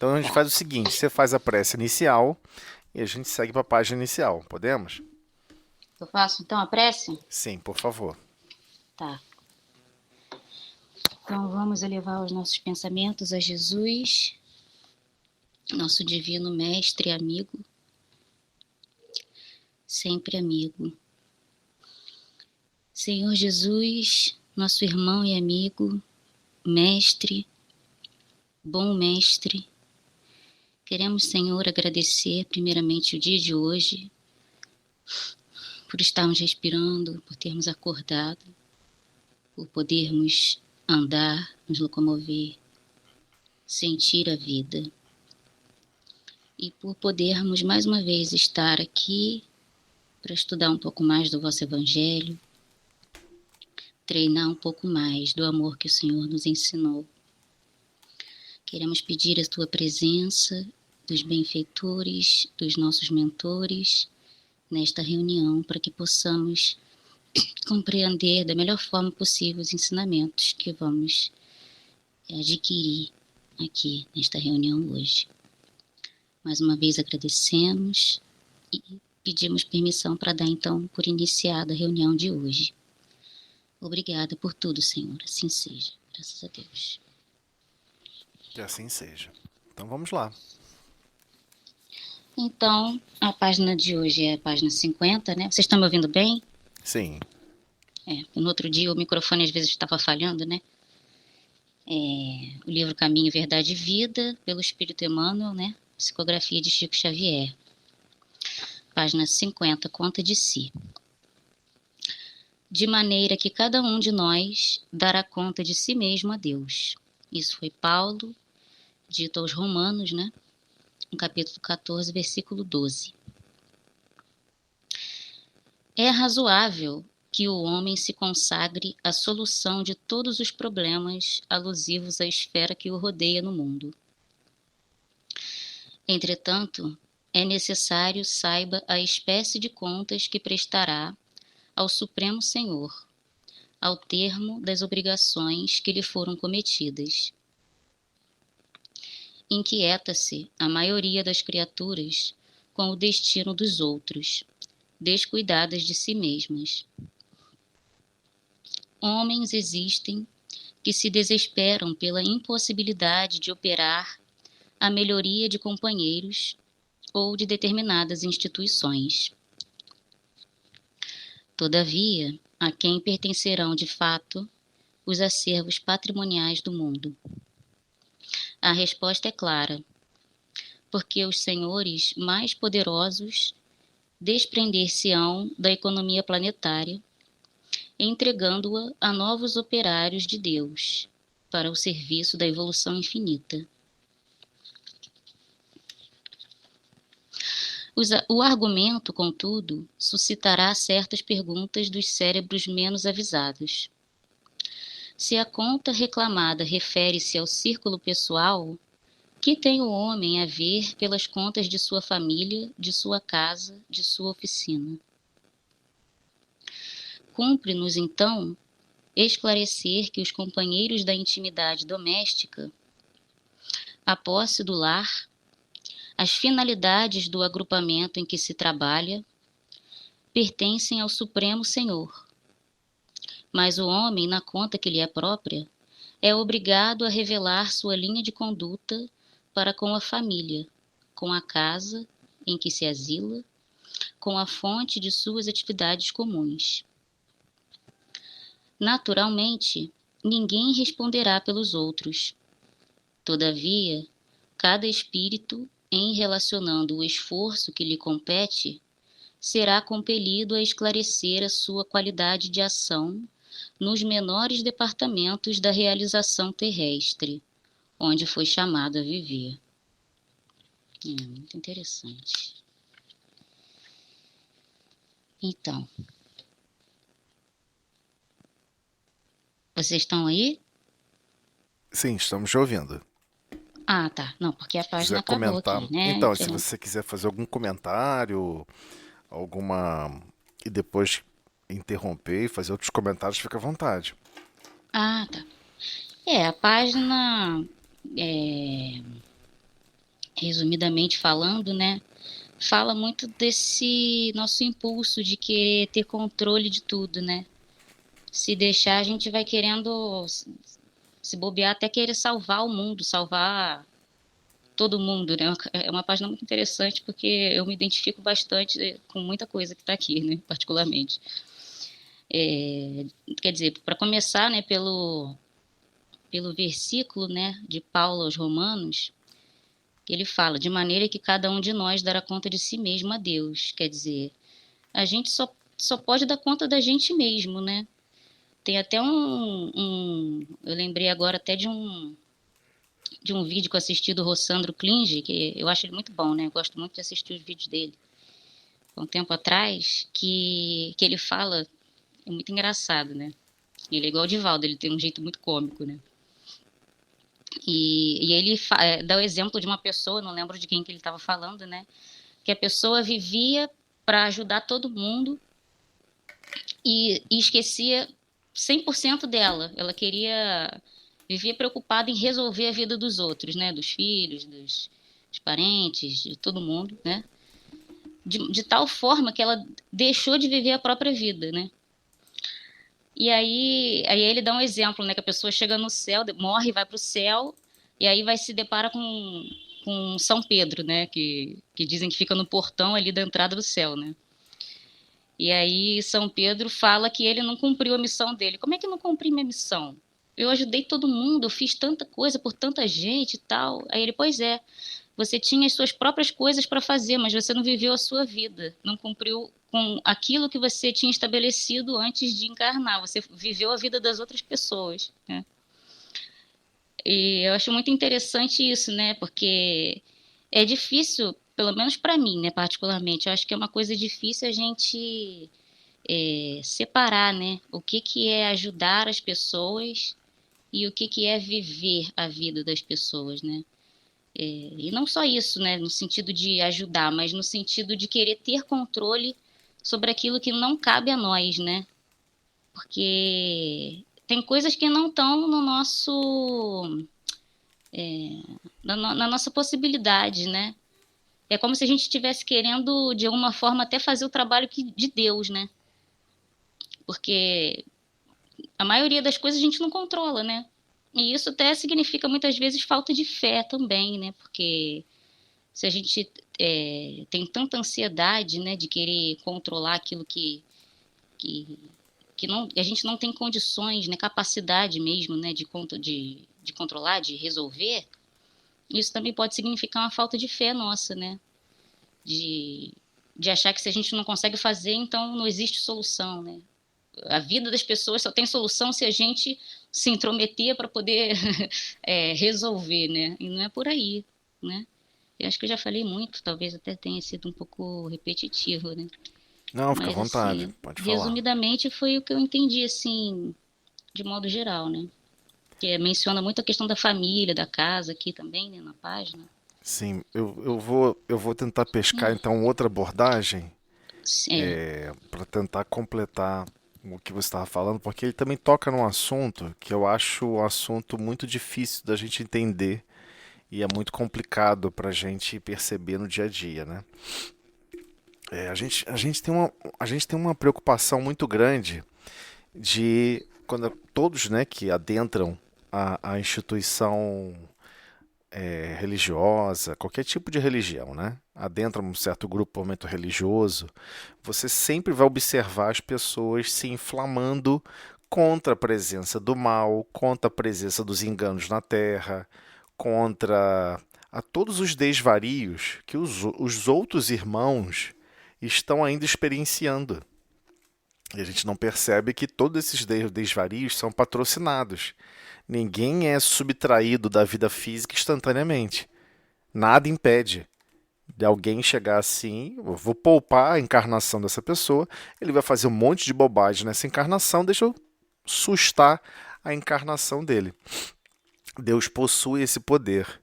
Então a gente Tá. faz o seguinte: você faz a prece inicial e a gente segue para a página inicial. Podemos? Eu faço então a prece? Sim, por favor. Tá. Então vamos elevar os nossos pensamentos a Jesus, nosso divino mestre e amigo, sempre amigo. Senhor Jesus, nosso irmão e amigo, mestre, bom mestre, queremos, Senhor, agradecer primeiramente o dia de hoje, por estarmos respirando, por termos acordado, por podermos andar, nos locomover, sentir a vida e por podermos mais uma vez estar aqui para estudar um pouco mais do vosso Evangelho, treinar um pouco mais do amor que o Senhor nos ensinou. Queremos pedir a tua presença, dos benfeitores, dos nossos mentores, nesta reunião, para que possamos compreender da melhor forma possível os ensinamentos que vamos adquirir aqui nesta reunião hoje. Mais uma vez agradecemos e pedimos permissão para dar então por iniciada a reunião de hoje. Obrigada por tudo, Senhor, assim seja. Graças a Deus. Que assim seja. Então vamos lá. Então, a página de hoje é a página 50, né? Vocês estão me ouvindo bem? Sim. No outro dia o microfone às vezes estava falhando, né? O livro Caminho, Verdade e Vida, pelo Espírito Emmanuel, né? Psicografia de Chico Xavier. Página 50, conta de si. De maneira que cada um de nós dará conta de si mesmo a Deus. Isso foi Paulo, dito aos Romanos, né? No capítulo 14, versículo 12. É razoável que o homem se consagre à solução de todos os problemas alusivos à esfera que o rodeia no mundo. Entretanto, é necessário saiba a espécie de contas que prestará ao Supremo Senhor, ao termo das obrigações que lhe foram cometidas. Inquieta-se a maioria das criaturas com o destino dos outros, descuidadas de si mesmas. Homens existem que se desesperam pela impossibilidade de operar a melhoria de companheiros ou de determinadas instituições. Todavia, a quem pertencerão de fato os acervos patrimoniais do mundo? A resposta é clara, porque os senhores mais poderosos desprender-se-ão da economia planetária, entregando-a a novos operários de Deus, para o serviço da evolução infinita. O argumento, contudo, suscitará certas perguntas dos cérebros menos avisados. Se a conta reclamada refere-se ao círculo pessoal, que tem o homem a ver pelas contas de sua família, de sua casa, de sua oficina? Cumpre-nos, então, esclarecer que os companheiros da intimidade doméstica, a posse do lar, as finalidades do agrupamento em que se trabalha, pertencem ao Supremo Senhor. Mas o homem, na conta que lhe é própria, é obrigado a revelar sua linha de conduta para com a família, com a casa em que se asila, com a fonte de suas atividades comuns. Naturalmente, ninguém responderá pelos outros. Todavia, cada espírito, em relacionando o esforço que lhe compete, será compelido a esclarecer a sua qualidade de ação nos menores departamentos da realização terrestre, onde foi chamado a viver. Muito interessante. Então, vocês estão aí? Sim, estamos te ouvindo. Ah, tá. Não, porque a Se página quiser acabou comentar. aqui, né? Então, se você quiser fazer algum comentário, alguma. E depois interromper e fazer outros comentários, fica à vontade. Ah, tá. A página é, resumidamente falando, né, fala muito desse nosso impulso de querer ter controle de tudo, né? Se deixar, a gente vai querendo se bobear até querer salvar o mundo, salvar todo mundo, né? É uma página muito interessante porque eu me identifico bastante com muita coisa que está aqui, né? Particularmente. Quer dizer, para começar, né, pelo versículo, né, de Paulo aos Romanos, ele fala, de maneira que cada um de nós dará conta de si mesmo a Deus. Quer dizer, a gente só pode dar conta da gente mesmo, né? Tem até eu lembrei agora até de um vídeo que eu assisti do Rossandro Klinge, que eu acho ele muito bom, né? Eu gosto muito de assistir os vídeos dele. Há um tempo atrás, que ele fala, é muito engraçado, né? Ele é igual o Divaldo, ele tem um jeito muito cômico, né? E ele dá o exemplo de uma pessoa, não lembro de quem que ele estava falando, né? Que a pessoa vivia para ajudar todo mundo e esquecia 100% dela. Ela vivia preocupada em resolver a vida dos outros, né? Dos filhos, dos parentes, de todo mundo, né? De tal forma que ela deixou de viver a própria vida, né? E aí ele dá um exemplo, né? Que a pessoa chega no céu, morre, vai para o céu, e aí vai se depara com São Pedro, né? Que dizem que fica no portão ali da entrada do céu, né? E aí São Pedro fala que ele não cumpriu a missão dele. Como é que eu não cumpri minha missão? Eu ajudei todo mundo, eu fiz tanta coisa por tanta gente e tal. Aí ele, pois é, você tinha as suas próprias coisas para fazer, mas você não viveu a sua vida, não cumpriu com aquilo que você tinha estabelecido antes de encarnar. Você viveu a vida das outras pessoas, né? E eu acho muito interessante isso, né? Porque é difícil, pelo menos para mim, né, particularmente, eu acho que é uma coisa difícil a gente separar, né? O que é ajudar as pessoas e o que é viver a vida das pessoas, né? E não só isso, né, no sentido de ajudar, mas no sentido de querer ter controle sobre aquilo que não cabe a nós, né? Porque tem coisas que não estão no nosso, na nossa possibilidade, né? É como se a gente estivesse querendo, de alguma forma, até fazer o trabalho de Deus, né? Porque a maioria das coisas a gente não controla, né? E isso até significa muitas vezes falta de fé também, né? Porque se a gente tem tanta ansiedade, né, de querer controlar aquilo que, que não, a gente não tem condições, né, capacidade mesmo, né, de controlar, de resolver, isso também pode significar uma falta de fé nossa, né? De, de achar que se a gente não consegue fazer, então não existe solução, né? A vida das pessoas só tem solução se a gente se intrometer para poder resolver, né? E não é por aí, né? Eu acho que eu já falei muito, talvez até tenha sido um pouco repetitivo, né? Não, fica à Mas, vontade, assim, pode falar. resumidamente foi o que eu entendi, assim, de modo geral, né? Que menciona muito a questão da família, da casa aqui também, né, na página. Sim, eu vou tentar pescar então outra abordagem É, para tentar completar o que você estava falando, porque ele também toca num assunto que eu acho um assunto muito difícil da gente entender e é muito complicado para a gente perceber no dia a dia, né? A gente tem uma preocupação muito grande de quando todos, né, que adentram a instituição religiosa, qualquer tipo de religião, né? Adentra um certo grupamento religioso, você sempre vai observar as pessoas se inflamando contra a presença do mal, contra a presença dos enganos na terra, contra a todos os desvarios que os outros irmãos estão ainda experienciando. E a gente não percebe que todos esses desvarios são patrocinados. Ninguém é subtraído da vida física instantaneamente. Nada impede de alguém chegar assim, eu vou poupar a encarnação dessa pessoa, ele vai fazer um monte de bobagem nessa encarnação, deixa eu sustar a encarnação dele. Deus possui esse poder.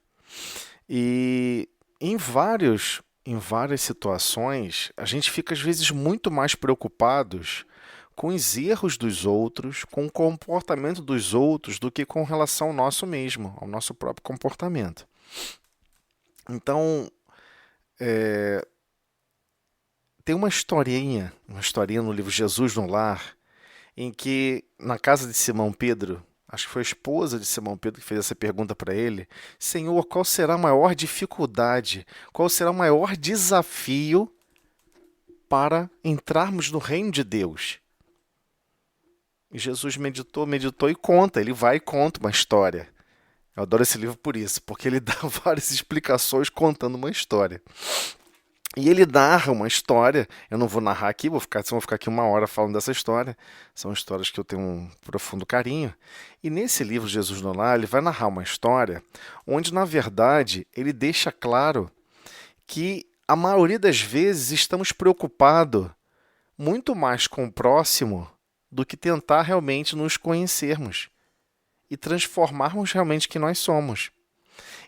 E em várias situações, a gente fica às vezes muito mais preocupados com os erros dos outros, com o comportamento dos outros, do que com relação ao nosso mesmo, ao nosso próprio comportamento. Então, tem uma historinha no livro Jesus no Lar, em que na casa de Simão Pedro, acho que foi a esposa de Simão Pedro que fez essa pergunta para ele: Senhor, qual será a maior dificuldade, qual será o maior desafio para entrarmos no reino de Deus? E Jesus meditou, meditou e conta, ele vai e conta uma história. Eu adoro esse livro por isso, porque ele dá várias explicações contando uma história. E ele narra uma história, eu não vou narrar aqui, senão vou ficar aqui uma hora falando dessa história. São histórias que eu tenho um profundo carinho. E nesse livro, Jesus no Lar, ele vai narrar uma história onde, na verdade, ele deixa claro que a maioria das vezes estamos preocupados muito mais com o próximo do que tentar realmente nos conhecermos e transformarmos realmente quem nós somos.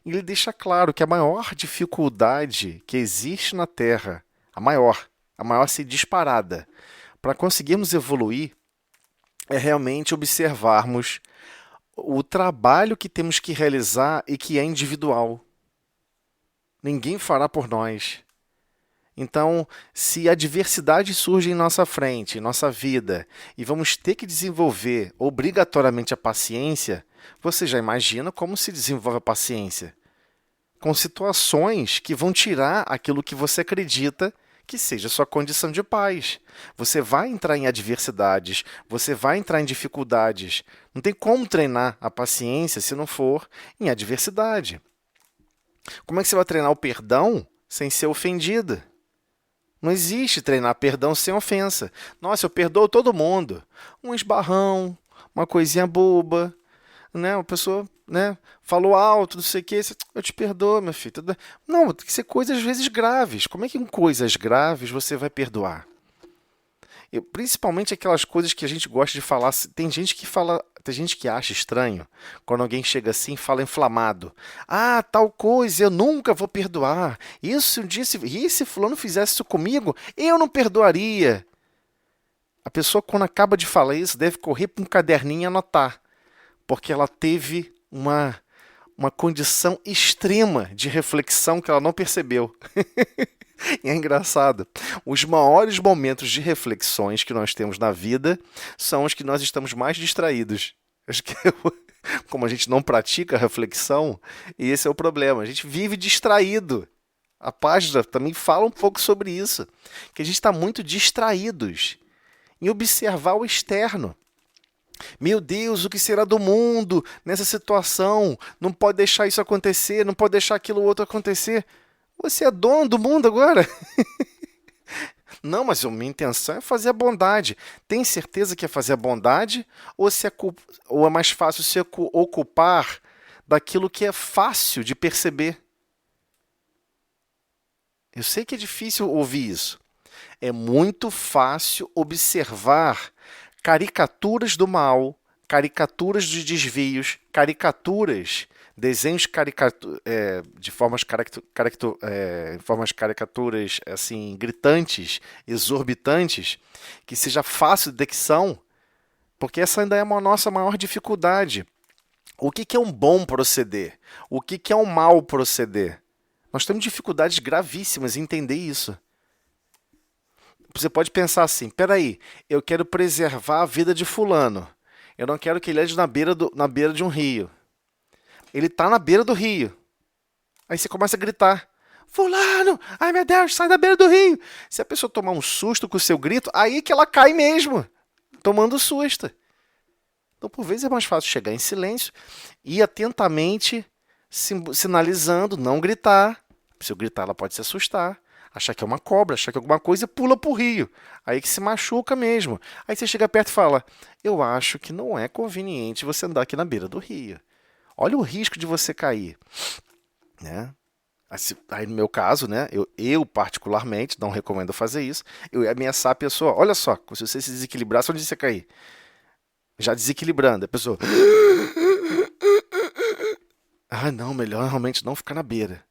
E ele deixa claro que a maior dificuldade que existe na Terra, a maior se disparada, para conseguirmos evoluir, é realmente observarmos o trabalho que temos que realizar e que é individual. Ninguém fará por nós. Então, se a diversidade surge em nossa frente, em nossa vida, e vamos ter que desenvolver obrigatoriamente a paciência, você já imagina como se desenvolve a paciência? Com situações que vão tirar aquilo que você acredita que seja sua condição de paz. Você vai entrar em adversidades, você vai entrar em dificuldades. Não tem como treinar a paciência se não for em adversidade. Como é que você vai treinar o perdão sem ser ofendido? Não existe treinar perdão sem ofensa. Nossa, eu perdoo todo mundo. Um esbarrão, uma coisinha boba, né? Uma pessoa, né, falou alto, não sei o quê. Eu te perdoo, meu filho. Não, tem que ser coisas às vezes graves. Como é que em coisas graves você vai perdoar? Principalmente aquelas coisas que a gente gosta de falar. Tem gente que acha estranho quando alguém chega assim e fala inflamado. Ah, tal coisa, eu nunca vou perdoar. Isso um dia, se fulano fizesse isso comigo, eu não perdoaria. A pessoa, quando acaba de falar isso, deve correr para um caderninho e anotar, porque ela teve uma condição extrema de reflexão que ela não percebeu. E é engraçado. Os maiores momentos de reflexões que nós temos na vida são os que nós estamos mais distraídos. Acho que como a gente não pratica a reflexão, e esse é o problema. A gente vive distraído. A página também fala um pouco sobre isso, que a gente está muito distraídos em observar o externo. Meu Deus, o que será do mundo nessa situação? Não pode deixar isso acontecer, não pode deixar aquilo outro acontecer. Você é dono do mundo agora? Não, mas a minha intenção é fazer a bondade. Tem certeza que é fazer a bondade? Ou é mais fácil se ocupar daquilo que é fácil de perceber? Eu sei que é difícil ouvir isso. É muito fácil observar caricaturas do mal, caricaturas de desvios, desenhos de formas caricaturas assim gritantes, exorbitantes, que seja fácil de detecção, porque essa ainda é a nossa maior dificuldade. O que é um bom proceder? O que é um mau proceder? Nós temos dificuldades gravíssimas em entender isso. Você pode pensar assim, peraí, eu quero preservar a vida de fulano. Eu não quero que ele ande na beira de um rio. Ele está na beira do rio. Aí você começa a gritar, fulano, ai meu Deus, sai da beira do rio. Se a pessoa tomar um susto com o seu grito, aí que ela cai mesmo, tomando susto. Então, por vezes, é mais fácil chegar em silêncio e atentamente sinalizando, não gritar. Se eu gritar, ela pode se assustar, achar que é uma cobra, achar que é alguma coisa e pula pro rio. Aí que se machuca mesmo. Aí você chega perto e fala, eu acho que não é conveniente você andar aqui na beira do rio. Olha o risco de você cair. Né? Aí no meu caso, né, eu particularmente não recomendo fazer isso. Eu ia ameaçar a pessoa, olha só, se você se desequilibrasse, onde você cair? Já desequilibrando, a pessoa... Ah, não, melhor realmente não ficar na beira.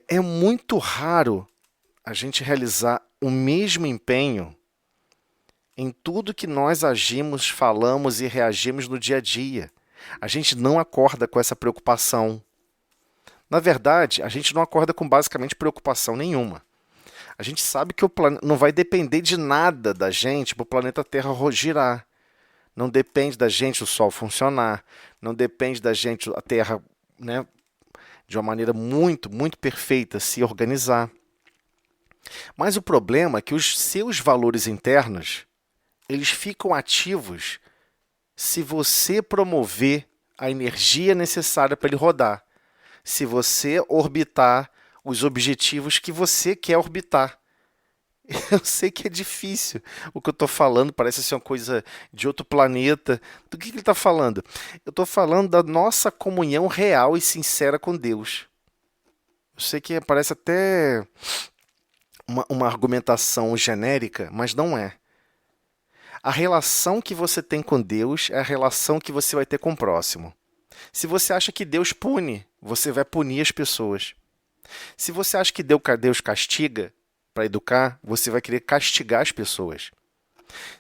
É muito raro a gente realizar o mesmo empenho em tudo que nós agimos, falamos e reagimos no dia a dia. A gente não acorda com essa preocupação. Na verdade, a gente não acorda com basicamente preocupação nenhuma. A gente sabe que o planeta não vai depender de nada da gente para o planeta Terra girar. Não depende da gente o Sol funcionar. Não depende da gente a Terra, né, de uma maneira muito, muito perfeita se organizar. Mas o problema é que os seus valores internos, eles ficam ativos se você promover a energia necessária para ele rodar. Se você orbitar os objetivos que você quer orbitar. Eu sei que é difícil. O que eu estou falando parece ser uma coisa de outro planeta. Do que ele está falando? Eu estou falando da nossa comunhão real e sincera com Deus. Eu sei que parece até uma argumentação genérica, mas não é. A relação que você tem com Deus é a relação que você vai ter com o próximo. Se você acha que Deus pune, você vai punir as pessoas. Se você acha que Deus castiga para educar, você vai querer castigar as pessoas.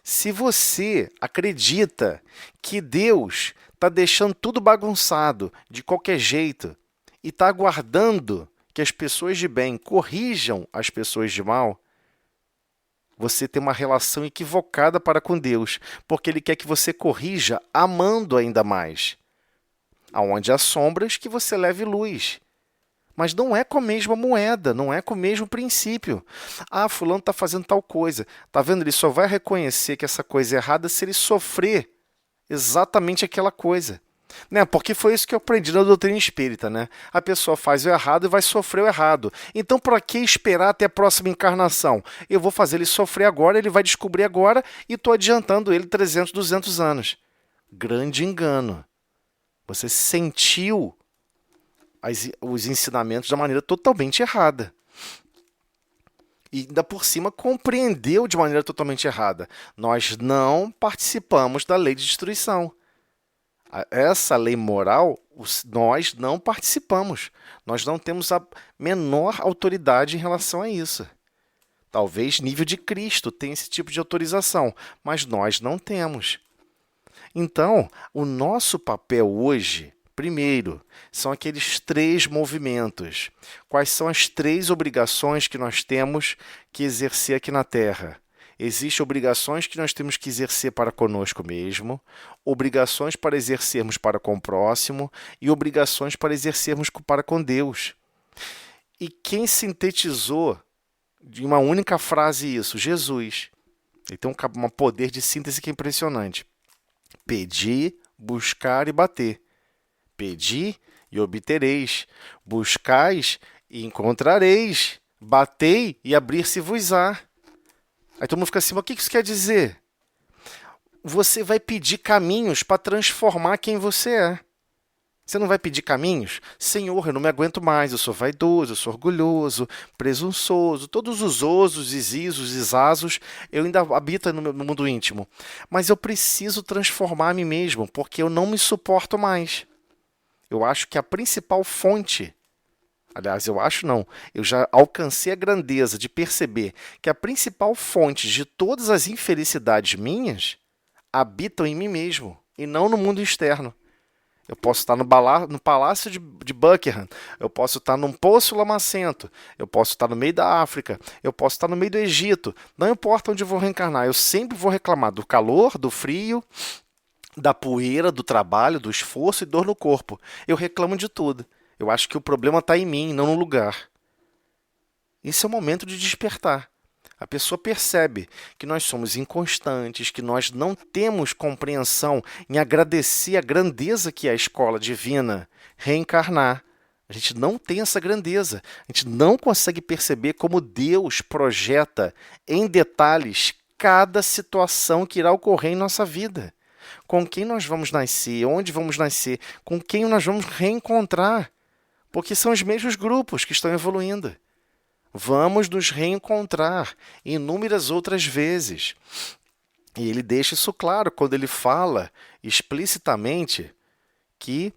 Se você acredita que Deus está deixando tudo bagunçado de qualquer jeito e está aguardando que as pessoas de bem corrijam as pessoas de mal, você tem uma relação equivocada para com Deus, porque Ele quer que você corrija amando ainda mais. Aonde há sombras, que você leve luz. Mas não é com a mesma moeda, não é com o mesmo princípio. Ah, fulano está fazendo tal coisa. Está vendo? Ele só vai reconhecer que essa coisa é errada se ele sofrer exatamente aquela coisa. Né? Porque foi isso que eu aprendi na doutrina espírita. Né? A pessoa faz o errado e vai sofrer o errado. Então, para que esperar até a próxima encarnação? Eu vou fazer ele sofrer agora, ele vai descobrir agora e estou adiantando ele 300, 200 anos. Grande engano. Você sentiu os ensinamentos de uma maneira totalmente errada. E ainda por cima compreendeu de maneira totalmente errada. Nós não participamos da lei de destruição. Essa lei moral, nós não participamos. Nós não temos a menor autoridade em relação a isso. Talvez nível de Cristo tenha esse tipo de autorização, mas nós não temos. Então, o nosso papel hoje, primeiro, são aqueles 3 movimentos. Quais são as 3 obrigações que nós temos que exercer aqui na Terra? Existem obrigações que nós temos que exercer para conosco mesmo, obrigações para exercermos para com o próximo e obrigações para exercermos para com Deus. E quem sintetizou de uma única frase isso? Jesus. Ele tem um poder de síntese que é impressionante. Pedi, buscar e bater. Pedi e obtereis. Buscais e encontrareis. Batei e abrir-se-vos-á. Aí todo mundo fica assim, mas o que isso quer dizer? Você vai pedir caminhos para transformar quem você é. Você não vai pedir caminhos? Senhor, eu não me aguento mais, eu sou vaidoso, eu sou orgulhoso, presunçoso, todos os osos, isos, isasos, eu ainda habito no mundo íntimo. Mas eu preciso transformar a mim mesmo, porque eu não me suporto mais. Eu acho que a principal fonte, aliás, eu acho não, eu já alcancei a grandeza de perceber que a principal fonte de todas as infelicidades minhas habitam em mim mesmo, e não no mundo externo. Eu posso estar no palácio de Buckingham, eu posso estar num poço lamacento, eu posso estar no meio da África, eu posso estar no meio do Egito. Não importa onde eu vou reencarnar, eu sempre vou reclamar do calor, do frio, da poeira, do trabalho, do esforço e dor no corpo. Eu reclamo de tudo. Eu acho que o problema está em mim, não no lugar. Esse é o momento de despertar. A pessoa percebe que nós somos inconstantes, que nós não temos compreensão em agradecer a grandeza que é a escola divina, reencarnar. A gente não tem essa grandeza. A gente não consegue perceber como Deus projeta em detalhes cada situação que irá ocorrer em nossa vida. Com quem nós vamos nascer, onde vamos nascer, com quem nós vamos reencontrar. Porque são os mesmos grupos que estão evoluindo. Vamos nos reencontrar inúmeras outras vezes. E ele deixa isso claro quando ele fala explicitamente que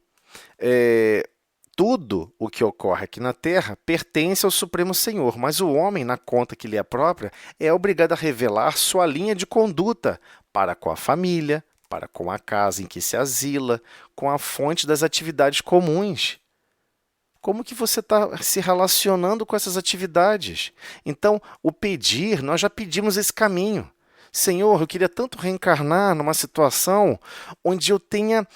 tudo o que ocorre aqui na Terra pertence ao Supremo Senhor, mas o homem, na conta que lhe é própria, é obrigado a revelar sua linha de conduta para com a família, para com a casa em que se asila, com a fonte das atividades comuns. Como que você está se relacionando com essas atividades? Então, o pedir, nós já pedimos esse caminho. Senhor, eu queria tanto reencarnar numa situação onde eu tenha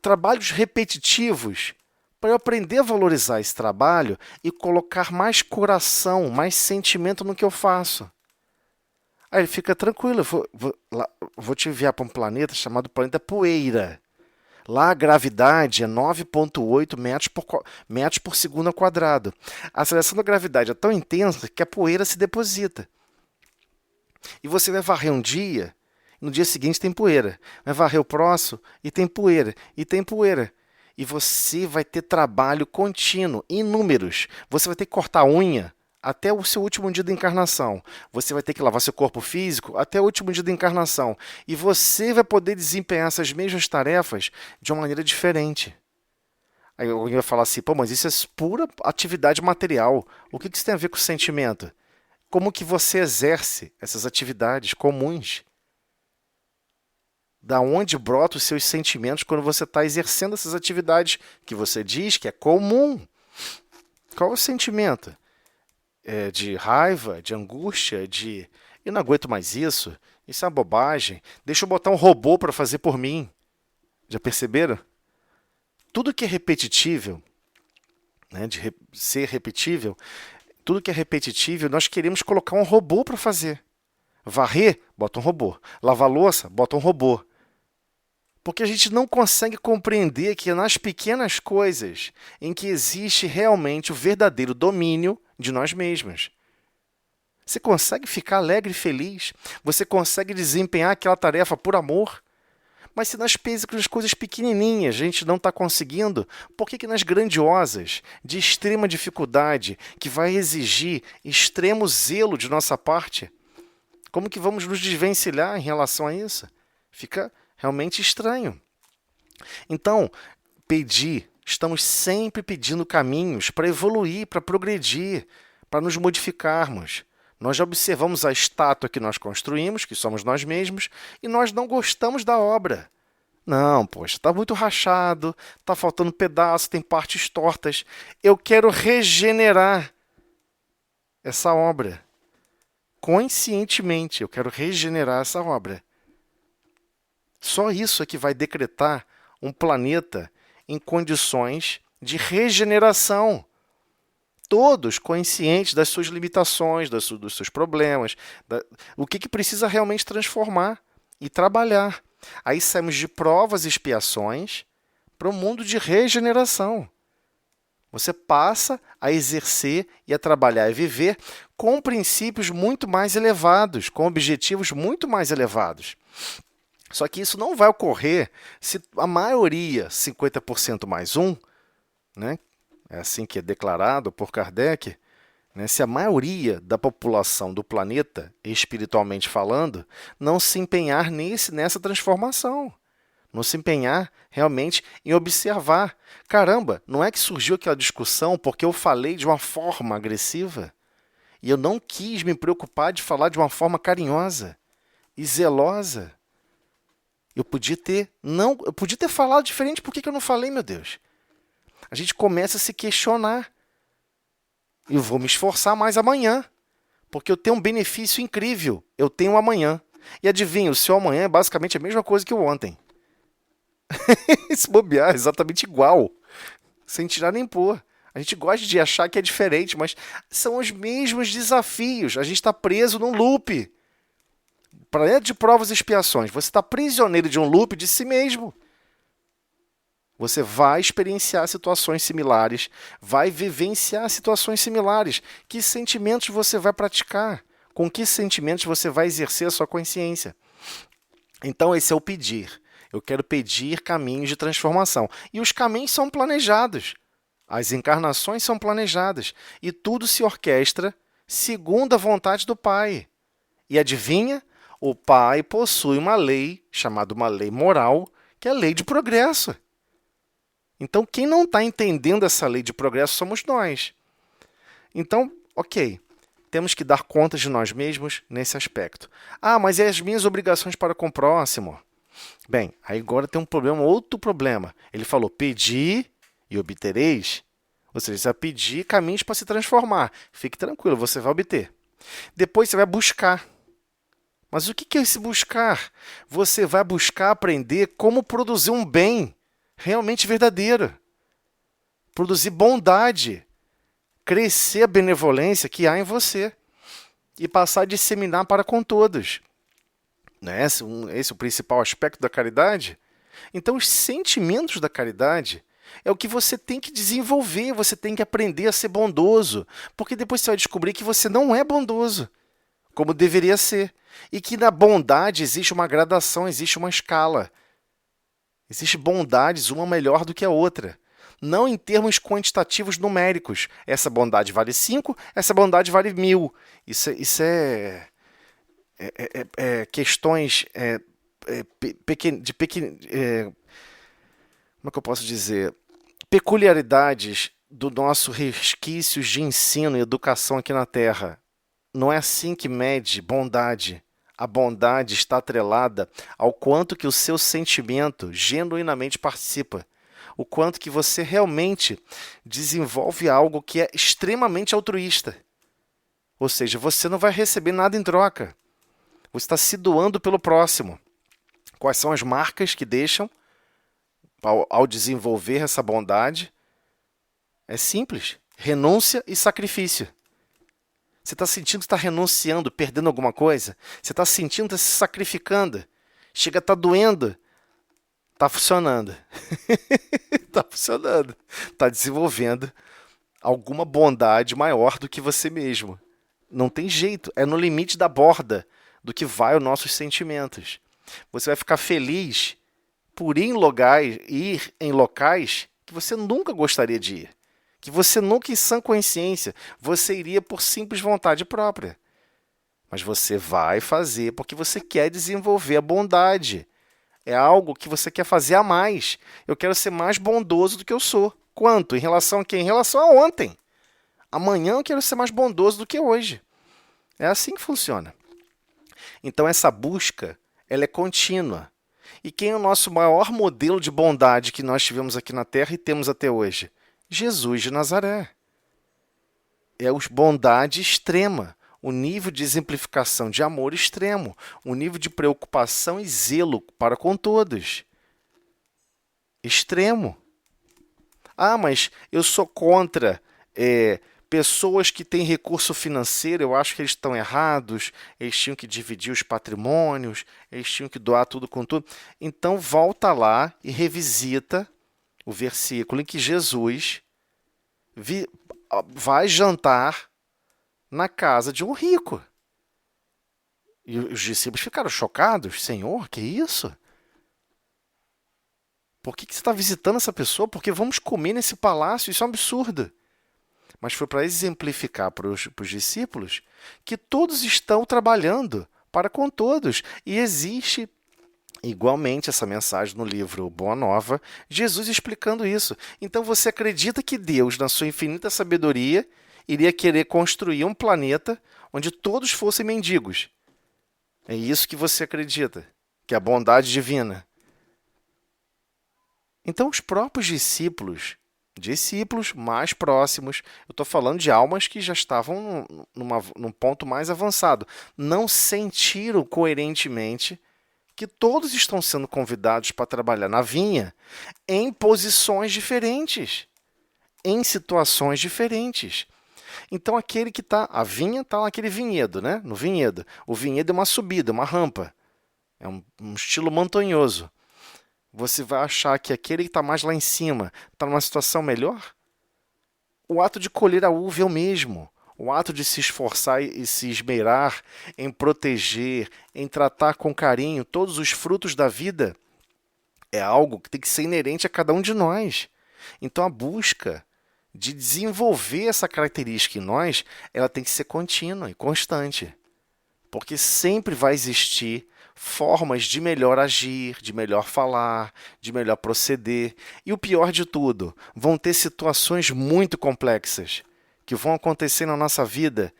trabalhos repetitivos para eu aprender a valorizar esse trabalho e colocar mais coração, mais sentimento no que eu faço. Aí ele fica tranquilo, vou te enviar para um planeta chamado planeta Poeira. Lá a gravidade é 9,8 metros por segundo ao quadrado. A aceleração da gravidade é tão intensa que a poeira se deposita. E você vai varrer um dia, no dia seguinte tem poeira. Vai varrer o próximo e tem poeira, e tem poeira. E você vai ter trabalho contínuo, inúmeros. Você vai ter que cortar a unha até o seu último dia da encarnação. Você vai ter que lavar seu corpo físico até o último dia da encarnação. E você vai poder desempenhar essas mesmas tarefas de uma maneira diferente. Aí alguém vai falar assim, pô, mas isso é pura atividade material. O que isso tem a ver com o sentimento? Como que você exerce essas atividades comuns? Da onde brotam os seus sentimentos quando você está exercendo essas atividades que você diz que é comum? Qual é o sentimento? De raiva, de angústia, de eu não aguento mais isso é uma bobagem, deixa eu botar um robô para fazer por mim. Já perceberam? Tudo que é repetível, né, ser repetível, tudo que é repetitível, nós queremos colocar um robô para fazer. Varrer, bota um robô. Lavar louça, bota um robô. Porque a gente não consegue compreender que é nas pequenas coisas em que existe realmente o verdadeiro domínio de nós mesmos. Você consegue ficar alegre e feliz? Você consegue desempenhar aquela tarefa por amor? Mas se nas coisas pequenininhas a gente não está conseguindo, por que nas grandiosas, de extrema dificuldade, que vai exigir extremo zelo de nossa parte, como que vamos nos desvencilhar em relação a isso? Fica realmente estranho. Então, estamos sempre pedindo caminhos para evoluir, para progredir, para nos modificarmos. Nós já observamos a estátua que nós construímos, que somos nós mesmos, e nós não gostamos da obra. Não, poxa, está muito rachado, está faltando pedaço, tem partes tortas. Eu quero regenerar essa obra. Conscientemente, eu quero regenerar essa obra. Só isso é que vai decretar um planeta em condições de regeneração. Todos conscientes das suas limitações, dos seus problemas, o que precisa realmente transformar e trabalhar. Aí saímos de provas e expiações para um mundo de regeneração. Você passa a exercer e a trabalhar e viver com princípios muito mais elevados, com objetivos muito mais elevados. Só que isso não vai ocorrer se a maioria, 50% mais um, né, é assim que é declarado por Kardec, né, se a maioria da população do planeta, espiritualmente falando, não se empenhar nessa transformação, não se empenhar realmente em observar. Caramba, não é que surgiu aquela discussão porque eu falei de uma forma agressiva e eu não quis me preocupar de falar de uma forma carinhosa e zelosa. Eu podia ter falado diferente, por que eu não falei, meu Deus? A gente começa a se questionar. Eu vou me esforçar mais amanhã, porque eu tenho um benefício incrível. Eu tenho amanhã. E adivinha, o seu amanhã é basicamente a mesma coisa que o ontem. Se bobear, é exatamente igual. Sem tirar nem pôr. A gente gosta de achar que é diferente, mas são os mesmos desafios. A gente está preso num loop. Planeta de provas e expiações. Você está prisioneiro de um loop de si mesmo. Você vai experienciar situações similares, vai vivenciar situações similares. Que sentimentos você vai praticar? Com que sentimentos você vai exercer a sua consciência? Então, esse é o pedir. Eu quero pedir caminhos de transformação. E os caminhos são planejados. As encarnações são planejadas. E tudo se orquestra segundo a vontade do Pai. E adivinha? O Pai possui uma lei, chamada uma lei moral, que é a lei de progresso. Então, quem não está entendendo essa lei de progresso somos nós. Então, ok, temos que dar conta de nós mesmos nesse aspecto. Ah, mas e as minhas obrigações para com o próximo? Bem, aí agora tem outro problema. Ele falou, pedi e obtereis. Ou seja, você vai pedir caminhos para se transformar. Fique tranquilo, você vai obter. Depois você vai buscar. Mas o que é esse buscar? Você vai buscar aprender como produzir um bem realmente verdadeiro. Produzir bondade. Crescer a benevolência que há em você. E passar a disseminar para com todos. Não é esse o principal aspecto da caridade? Então, os sentimentos da caridade é o que você tem que desenvolver, você tem que aprender a ser bondoso, porque depois você vai descobrir que você não é bondoso, como deveria ser, e que na bondade existe uma gradação, existe uma escala. Existe bondades, uma melhor do que a outra. Não em termos quantitativos numéricos. Essa bondade vale 5, essa bondade vale 1000. Isso é questões como é que eu posso dizer? Peculiaridades do nosso resquícios de ensino e educação aqui na Terra. Não é assim que mede bondade. A bondade está atrelada ao quanto que o seu sentimento genuinamente participa. O quanto que você realmente desenvolve algo que é extremamente altruísta. Ou seja, você não vai receber nada em troca. Você está se doando pelo próximo. Quais são as marcas que deixam ao desenvolver essa bondade? É simples. Renúncia e sacrifício. Você está sentindo que está renunciando, perdendo alguma coisa? Você está sentindo que está se sacrificando? Chega a estar doendo? Está funcionando. Está funcionando. Está desenvolvendo alguma bondade maior do que você mesmo. Não tem jeito. É no limite da borda do que vai os nossos sentimentos. Você vai ficar feliz por ir em locais que você nunca gostaria de ir. Que você nunca, em sã consciência, você iria por simples vontade própria. Mas você vai fazer porque você quer desenvolver a bondade. É algo que você quer fazer a mais. Eu quero ser mais bondoso do que eu sou. Quanto? Em relação a quê? Em relação a ontem. Amanhã eu quero ser mais bondoso do que hoje. É assim que funciona. Então, essa busca ela é contínua. E quem é o nosso maior modelo de bondade que nós tivemos aqui na Terra e temos até hoje? Jesus de Nazaré. É a bondade extrema, o nível de exemplificação de amor extremo, o nível de preocupação e zelo para com todos. Extremo. Ah, mas eu sou contra pessoas que têm recurso financeiro, eu acho que eles estão errados, eles tinham que dividir os patrimônios, eles tinham que doar tudo com tudo. Então, volta lá e revisita o versículo em que Jesus vai jantar na casa de um rico. E os discípulos ficaram chocados. Senhor, que isso? Por que você está visitando essa pessoa? Porque vamos comer nesse palácio, isso é um absurdo. Mas foi para exemplificar para os discípulos que todos estão trabalhando para com todos. E existe igualmente essa mensagem no livro Boa Nova, Jesus explicando isso. Então você acredita que Deus, na sua infinita sabedoria, iria querer construir um planeta onde todos fossem mendigos? É isso que você acredita, que é a bondade divina. Então os próprios discípulos mais próximos, eu estou falando de almas que já estavam num ponto mais avançado, não sentiram coerentemente que todos estão sendo convidados para trabalhar na vinha em posições diferentes, em situações diferentes. Então, aquele que está... A vinha está naquele vinhedo, né? No vinhedo. O vinhedo é uma subida, uma rampa. É um estilo montanhoso. Você vai achar que aquele que está mais lá em cima está numa situação melhor? O ato de colher a uva é o mesmo. O ato de se esforçar e se esmerar em proteger, em tratar com carinho todos os frutos da vida é algo que tem que ser inerente a cada um de nós. Então, a busca de desenvolver essa característica em nós, ela tem que ser contínua e constante. Porque sempre vai existir formas de melhor agir, de melhor falar, de melhor proceder. E o pior de tudo, vão ter situações muito complexas que vão acontecer na nossa vida,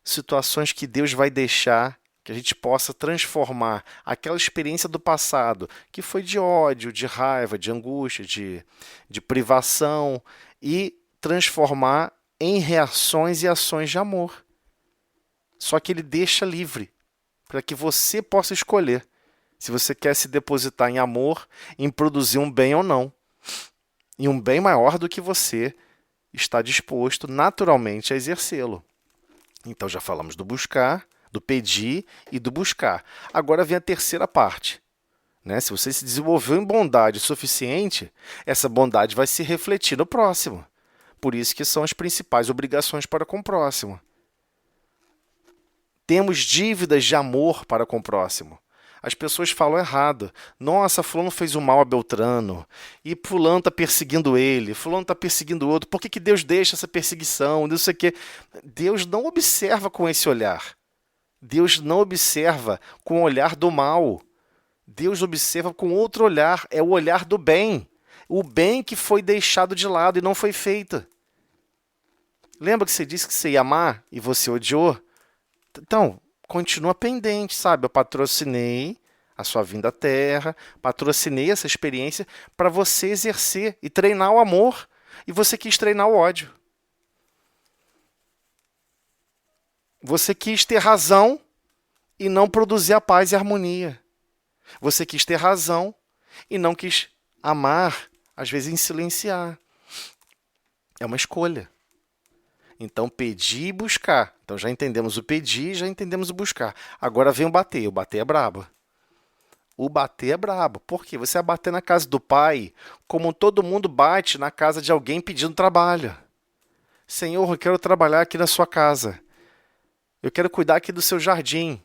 situações que Deus vai deixar que a gente possa transformar aquela experiência do passado, que foi de ódio, de raiva, de angústia, de privação, e transformar em reações e ações de amor. Só que ele deixa livre, para que você possa escolher se você quer se depositar em amor, em produzir um bem ou não. E um bem maior do que você está disposto naturalmente a exercê-lo. Então já falamos do buscar, do pedir e do buscar. Agora vem a terceira parte. Se você se desenvolveu em bondade suficiente, essa bondade vai se refletir no próximo. Por isso que são as principais obrigações para com o próximo. Temos dívidas de amor para com o próximo. As pessoas falam errado. Nossa, fulano fez um mal a Beltrano. E fulano está perseguindo ele. Fulano está perseguindo o outro. Por que Deus deixa essa perseguição? Não sei o quê. Deus não observa com esse olhar. Deus não observa com o olhar do mal. Deus observa com outro olhar. É o olhar do bem. O bem que foi deixado de lado e não foi feito. Lembra que você disse que você ia amar e você odiou? Então, continua pendente, sabe? Eu patrocinei a sua vinda à Terra, patrocinei essa experiência para você exercer e treinar o amor. E você quis treinar o ódio. Você quis ter razão e não produzir a paz e a harmonia. Você quis ter razão e não quis amar, às vezes em silenciar. É uma escolha. Então, pedir e buscar. Então, já entendemos o pedir, já entendemos o buscar. Agora vem o bater. O bater é brabo. O bater é brabo. Por quê? Você vai bater na casa do pai, como todo mundo bate na casa de alguém pedindo trabalho. Senhor, eu quero trabalhar aqui na sua casa. Eu quero cuidar aqui do seu jardim.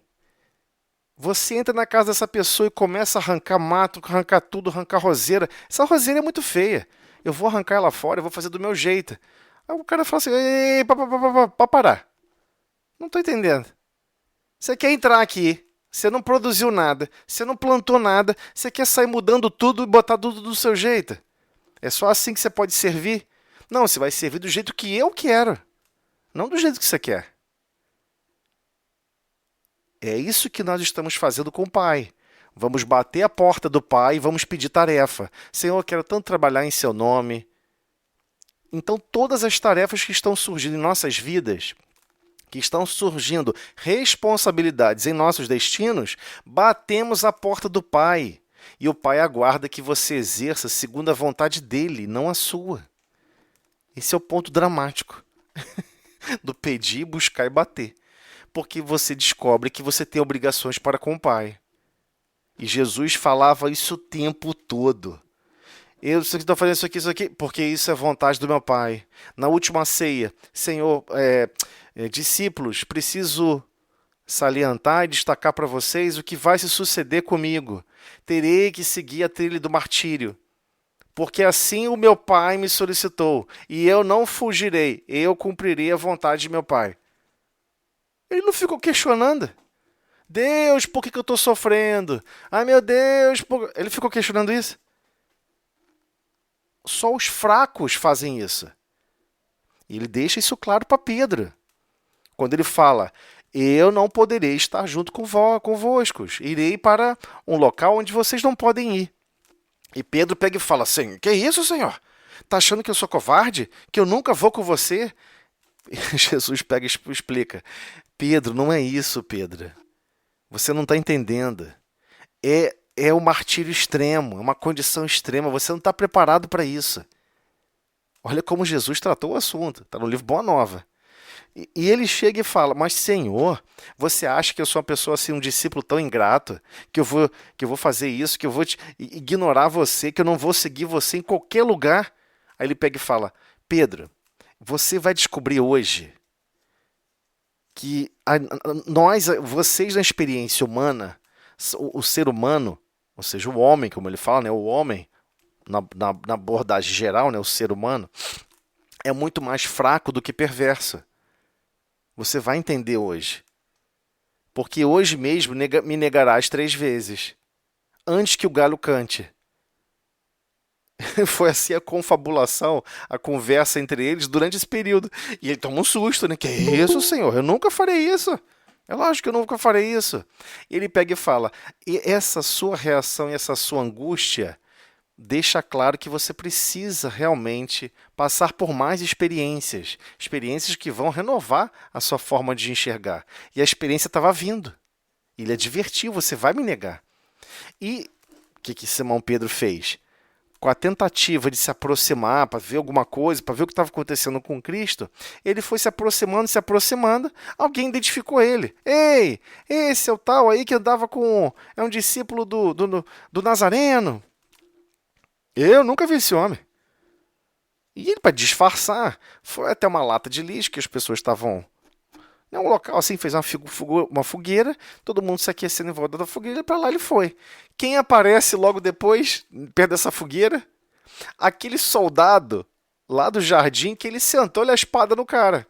Você entra na casa dessa pessoa e começa a arrancar mato, arrancar tudo, arrancar roseira. Essa roseira é muito feia. Eu vou arrancar ela fora, eu vou fazer do meu jeito. Aí o cara fala assim, ei, para parar. Não estou entendendo. Você quer entrar aqui, você não produziu nada, você não plantou nada, você quer sair mudando tudo e botar tudo do seu jeito. É só assim que você pode servir? Não, você vai servir do jeito que eu quero, não do jeito que você quer. É isso que nós estamos fazendo com o Pai. Vamos bater a porta do Pai e vamos pedir tarefa. Senhor, eu quero tanto trabalhar em seu nome. Então, todas as tarefas que estão surgindo em nossas vidas, que estão surgindo responsabilidades em nossos destinos, batemos a porta do Pai. E o Pai aguarda que você exerça segundo a vontade dele, não a sua. Esse é o ponto dramático do pedir, buscar e bater. Porque você descobre que você tem obrigações para com o Pai. E Jesus falava isso o tempo todo. Eu estou fazendo isso aqui, porque isso é vontade do meu Pai. Na última ceia, Senhor, discípulos, preciso salientar e destacar para vocês o que vai se suceder comigo. Terei que seguir a trilha do martírio, porque assim o meu Pai me solicitou, e eu não fugirei, eu cumprirei a vontade de meu Pai. Ele não ficou questionando. Deus, por que eu estou sofrendo? Ai, meu Deus, ele ficou questionando isso? Só os fracos fazem isso. E ele deixa isso claro para Pedro. Quando ele fala, eu não poderei estar junto convosco. Irei para um local onde vocês não podem ir. E Pedro pega e fala, Senhor, que isso, Senhor? Está achando que eu sou covarde? Que eu nunca vou com você? E Jesus pega e explica, Pedro, não é isso, Pedro. Você não está entendendo. É um martírio extremo, é uma condição extrema. Você não está preparado para isso. Olha como Jesus tratou o assunto. Está no livro Boa Nova. E ele chega e fala, mas Senhor, você acha que eu sou uma pessoa assim, um discípulo tão ingrato, que eu vou fazer isso, que eu vou ignorar você, que eu não vou seguir você em qualquer lugar? Aí ele pega e fala, Pedro, você vai descobrir hoje que vocês na experiência humana, o ser humano, ou seja, o homem, como ele fala, né, o homem, na abordagem geral, né, o ser humano, é muito mais fraco do que perverso. Você vai entender hoje. Porque hoje mesmo me negarás 3 vezes, antes que o galo cante. Foi assim a confabulação, a conversa entre eles durante esse período. E ele toma um susto, né? Que é isso, Senhor? Eu nunca farei isso. É lógico que eu nunca farei isso. E ele pega e fala, e essa sua reação e essa sua angústia deixa claro que você precisa realmente passar por mais experiências, experiências que vão renovar a sua forma de enxergar. E a experiência estava vindo. Ele advertiu, você vai me negar. E o que Simão Pedro fez? Com a tentativa de se aproximar para ver alguma coisa, para ver o que estava acontecendo com Cristo, ele foi se aproximando, alguém identificou ele. Ei, esse é o tal aí que andava com... É um discípulo do Nazareno. Eu nunca vi esse homem. E ele, para disfarçar, foi até uma lata de lixo que as pessoas estavam... Em um local assim, fez uma fogueira, todo mundo se aquecendo em volta da fogueira, para lá ele foi. Quem aparece logo depois, perto dessa fogueira? Aquele soldado lá do jardim que ele sentou a espada no cara.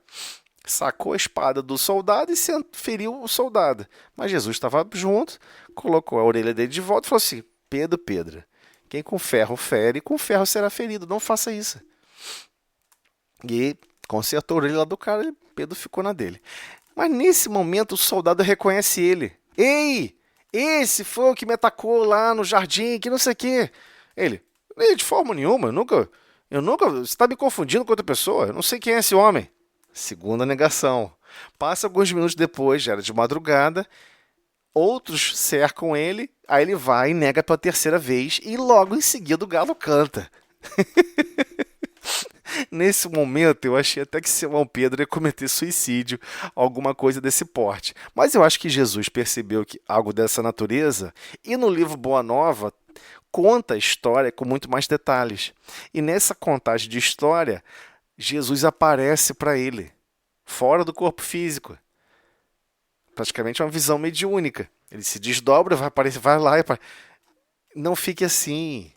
Sacou a espada do soldado e feriu o soldado. Mas Jesus estava junto, colocou a orelha dele de volta e falou assim: Pedro, Pedro, quem com ferro fere, com ferro será ferido. Não faça isso. E consertou a orelha lá do cara e Pedro ficou na dele. Mas nesse momento o soldado reconhece ele. Ei, esse foi o que me atacou lá no jardim, que não sei o quê. Ele, de forma nenhuma, eu nunca, você está me confundindo com outra pessoa, eu não sei quem é esse homem. Segunda negação. Passa alguns minutos depois, já era de madrugada, outros cercam ele, aí ele vai e nega pela terceira vez, e logo em seguida o galo canta. Nesse momento, eu achei até que Simão Pedro ia cometer suicídio, alguma coisa desse porte. Mas eu acho que Jesus percebeu que algo dessa natureza, e no livro Boa Nova, conta a história com muito mais detalhes. E nessa contagem de história, Jesus aparece para ele, fora do corpo físico. Praticamente uma visão mediúnica. Ele se desdobra, vai aparecer, vai lá e aparece. Não fique assim.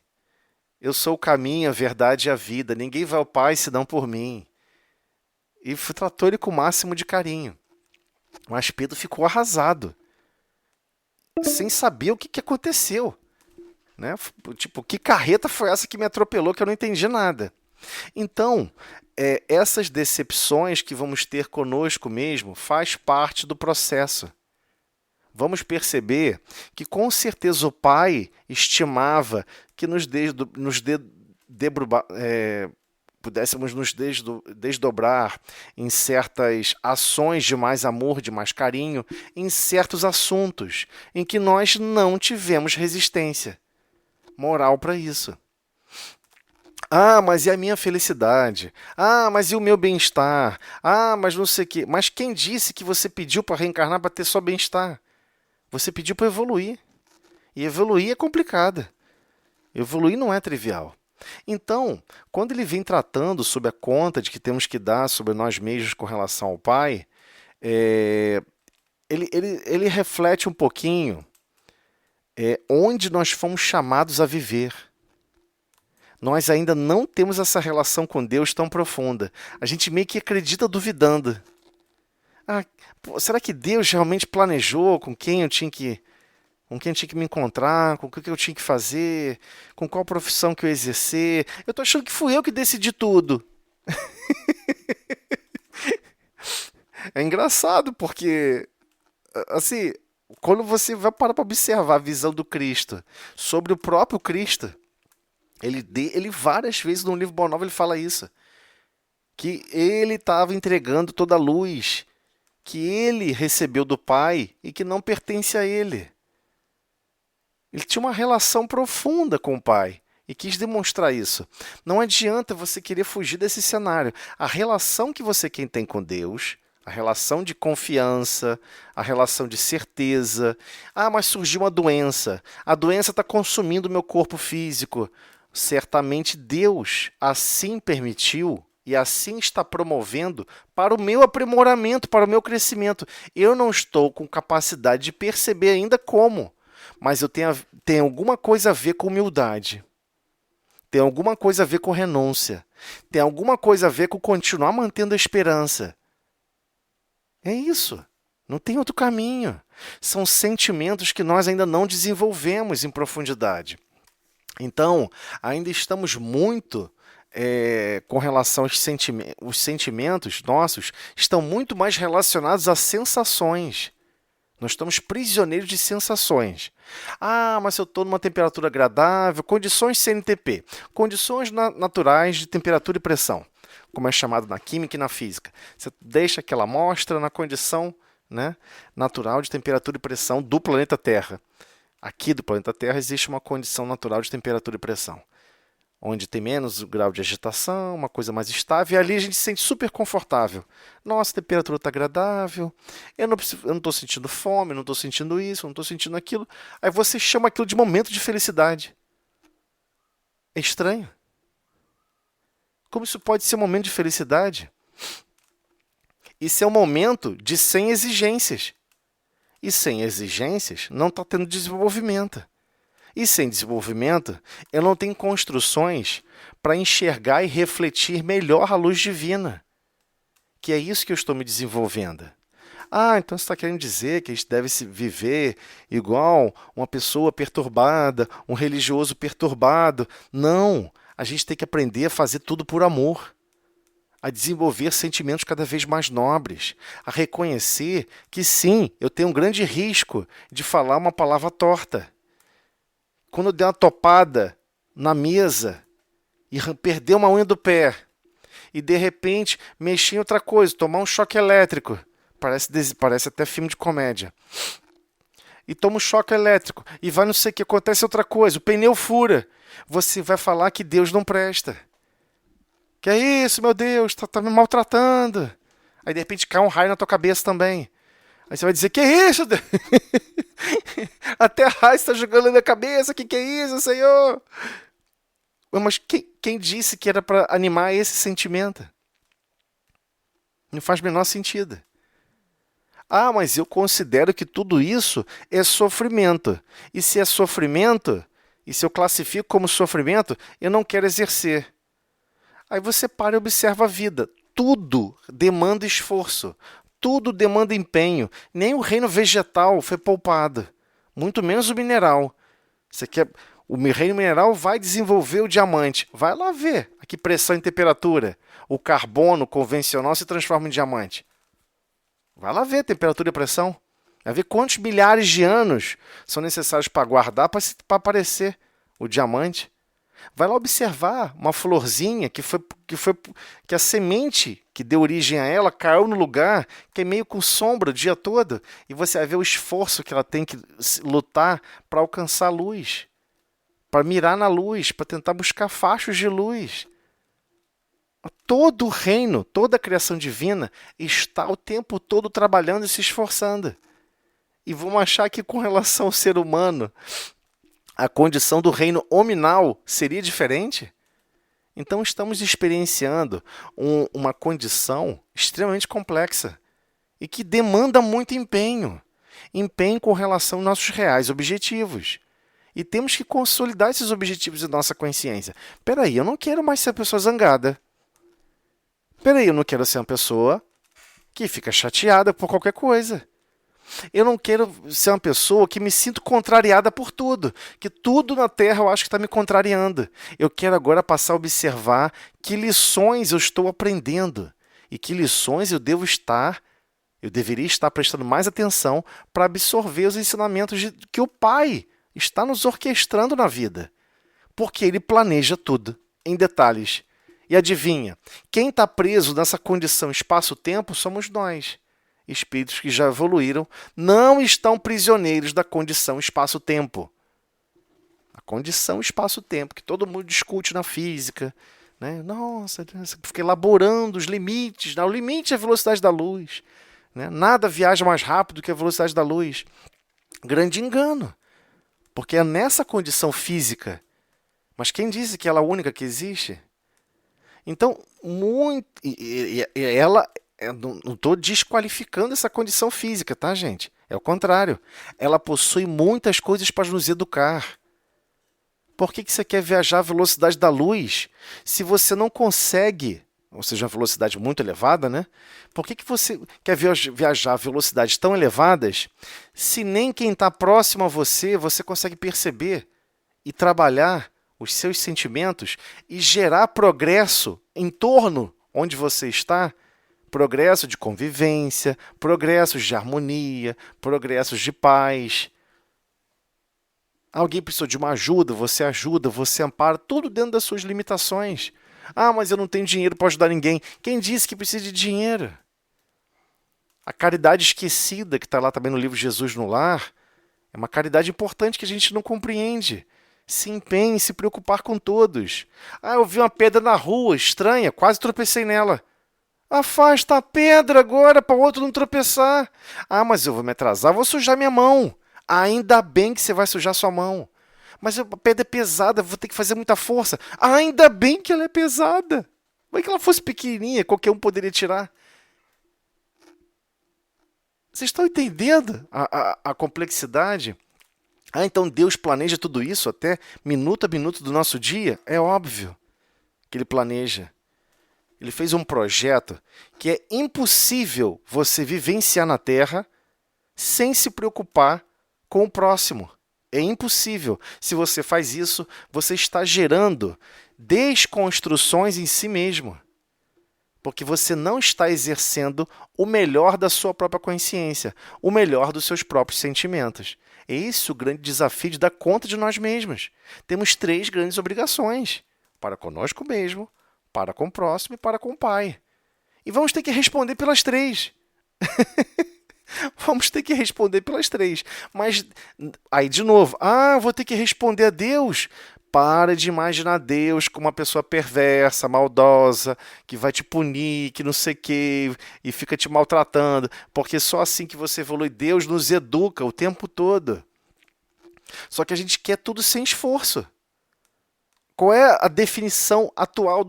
Eu sou o caminho, a verdade e a vida. Ninguém vai ao Pai senão por mim. E tratou ele com o máximo de carinho. Mas Pedro ficou arrasado, sem saber o que aconteceu. Né? Tipo, que carreta foi essa que me atropelou que eu não entendi nada? Então, essas decepções que vamos ter conosco mesmo faz parte do processo. Vamos perceber que com certeza o Pai estimava que pudéssemos nos desdobrar em certas ações de mais amor, de mais carinho, em certos assuntos em que nós não tivemos resistência moral para isso. Ah, mas e a minha felicidade? Ah, mas e o meu bem-estar? Ah, mas não sei o quê. Mas quem disse que você pediu para reencarnar para ter só bem-estar? Você pediu para evoluir. E evoluir é complicado. Evoluir não é trivial. Então, quando ele vem tratando sobre a conta de que temos que dar sobre nós mesmos com relação ao Pai, ele reflete um pouquinho onde nós fomos chamados a viver. Nós ainda não temos essa relação com Deus tão profunda. A gente meio que acredita duvidando. Ah, será que Deus realmente planejou com quem eu tinha que me encontrar, com o que eu tinha que fazer, com qual profissão que eu ia exercer? Eu tô achando que fui eu que decidi tudo. É engraçado porque, assim, quando você vai parar para observar a visão do Cristo sobre o próprio Cristo, ele várias vezes no livro Boa Nova ele fala isso, que ele estava entregando toda a luz que ele recebeu do Pai e que não pertence a ele. Ele tinha uma relação profunda com o Pai e quis demonstrar isso. Não adianta você querer fugir desse cenário. A relação que você tem com Deus, a relação de confiança, a relação de certeza. Ah, mas surgiu uma doença. A doença está consumindo o meu corpo físico. Certamente Deus assim permitiu e assim está promovendo para o meu aprimoramento, para o meu crescimento. Eu não estou com capacidade de perceber ainda como, mas eu tenho alguma coisa a ver com humildade. Tem alguma coisa a ver com renúncia. Tem alguma coisa a ver com continuar mantendo a esperança. É isso. Não tem outro caminho. São sentimentos que nós ainda não desenvolvemos em profundidade. Então, ainda estamos muito com relação aos sentimentos. Os sentimentos nossos estão muito mais relacionados a sensações. Nós estamos prisioneiros de sensações. Ah, mas se eu estou numa temperatura agradável, condições CNTP, condições naturais de temperatura e pressão, como é chamado na química e na física. Você deixa aquela amostra na condição, né, natural de temperatura e pressão do planeta Terra. Aqui do planeta Terra existe uma condição natural de temperatura e pressão, onde tem menos grau de agitação, uma coisa mais estável, e ali a gente se sente super confortável. Nossa, a temperatura está agradável, eu não estou sentindo fome, não estou sentindo isso, não estou sentindo aquilo. Aí você chama aquilo de momento de felicidade. É estranho. Como isso pode ser um momento de felicidade? Isso é um momento de sem exigências. E sem exigências não está tendo desenvolvimento. E sem desenvolvimento, eu não tenho construções para enxergar e refletir melhor a luz divina. Que é isso que eu estou me desenvolvendo. Ah, então você está querendo dizer que a gente deve se viver igual uma pessoa perturbada, um religioso perturbado. Não, a gente tem que aprender a fazer tudo por amor, a desenvolver sentimentos cada vez mais nobres, a reconhecer que sim, eu tenho um grande risco de falar uma palavra torta. Quando eu der uma topada na mesa e perder uma unha do pé, e de repente mexer em outra coisa, tomar um choque elétrico, parece até filme de comédia, e toma um choque elétrico, e vai não sei o que, acontece outra coisa, o pneu fura, você vai falar que Deus não presta. Que é isso, meu Deus, tá me maltratando. Aí de repente cai um raio na tua cabeça também. Aí você vai dizer, que é isso? Até raio está jogando na minha cabeça, que é isso, Senhor? Mas quem disse que era para animar esse sentimento? Não faz o menor sentido. Ah, mas eu considero que tudo isso é sofrimento. E se é sofrimento, e se eu classifico como sofrimento, eu não quero exercer. Aí você para e observa a vida. Tudo demanda esforço. Tudo demanda empenho. Nem o reino vegetal foi poupado. Muito menos o mineral. O reino mineral vai desenvolver o diamante. Vai lá ver a que pressão e temperatura o carbono convencional se transforma em diamante. Vai lá ver temperatura e pressão. Vai ver quantos milhares de anos são necessários para guardar para aparecer o diamante. Vai lá observar uma florzinha que a semente que deu origem a ela caiu no lugar que é meio com sombra o dia todo, e você vai ver o esforço que ela tem que lutar para alcançar a luz, para mirar na luz, para tentar buscar fachos de luz. Todo o reino, toda a criação divina está o tempo todo trabalhando e se esforçando. E vamos achar que com relação ao ser humano, a condição do reino hominal seria diferente? Então estamos experienciando uma condição extremamente complexa e que demanda muito empenho. Empenho com relação aos nossos reais objetivos. E temos que consolidar esses objetivos em nossa consciência. Peraí, eu não quero mais ser uma pessoa zangada. Peraí, eu não quero ser uma pessoa que fica chateada por qualquer coisa. Eu não quero ser uma pessoa que me sinto contrariada por tudo, que tudo na Terra eu acho que está me contrariando. Eu quero agora passar a observar que lições eu estou aprendendo e que lições eu deveria estar prestando mais atenção para absorver os ensinamentos que o Pai está nos orquestrando na vida, porque Ele planeja tudo em detalhes. E adivinha, quem está preso nessa condição espaço-tempo somos nós. Espíritos que já evoluíram não estão prisioneiros da condição espaço-tempo. A condição espaço-tempo, que todo mundo discute na física. Né? Nossa, fica elaborando os limites. O limite é a velocidade da luz. Né? Nada viaja mais rápido que a velocidade da luz. Grande engano. Porque é nessa condição física. Mas quem disse que ela é a única que existe? Então, ela... Eu não estou desqualificando essa condição física, tá, gente? É o contrário. Ela possui muitas coisas para nos educar. Por que você quer viajar à velocidade da luz se você não consegue, ou seja, uma velocidade muito elevada, né? Por que você quer viajar a velocidades tão elevadas se nem quem está próximo a você consegue perceber e trabalhar os seus sentimentos e gerar progresso em torno onde você está? progresso de convivência, progressos de harmonia, progressos de paz. Alguém precisou de uma ajuda, você ampara, tudo dentro das suas limitações. Ah, mas eu não tenho dinheiro para ajudar ninguém. Quem disse que precisa de dinheiro? A caridade esquecida, que está lá também no livro Jesus no Lar, é uma caridade importante que a gente não compreende. Se empenhe em se preocupar com todos. Ah, eu vi uma pedra na rua, estranha, quase tropecei nela. Afasta a pedra agora para o outro não tropeçar. Ah, mas eu vou me atrasar, vou sujar minha mão. Ainda bem que você vai sujar sua mão. Mas a pedra é pesada, vou ter que fazer muita força. Ainda bem que ela é pesada. Mas que ela fosse pequenininha, qualquer um poderia tirar. Vocês estão entendendo a complexidade? Ah, então Deus planeja tudo isso até minuto a minuto do nosso dia? É óbvio que Ele planeja. Ele fez um projeto que é impossível você vivenciar na Terra sem se preocupar com o próximo. É impossível. Se você faz isso, você está gerando desconstruções em si mesmo. Porque você não está exercendo o melhor da sua própria consciência, o melhor dos seus próprios sentimentos. É esse o grande desafio de dar conta de nós mesmos. Temos 3 grandes obrigações: para conosco mesmo, para com o próximo e para com o Pai. E vamos ter que responder pelas 3. Vamos ter que responder pelas 3. Mas, aí de novo, vou ter que responder a Deus. Para de imaginar Deus como uma pessoa perversa, maldosa, que vai te punir, que não sei o quê, e fica te maltratando, porque só assim que você evolui. Deus nos educa o tempo todo. Só que a gente quer tudo sem esforço. Qual é a definição atual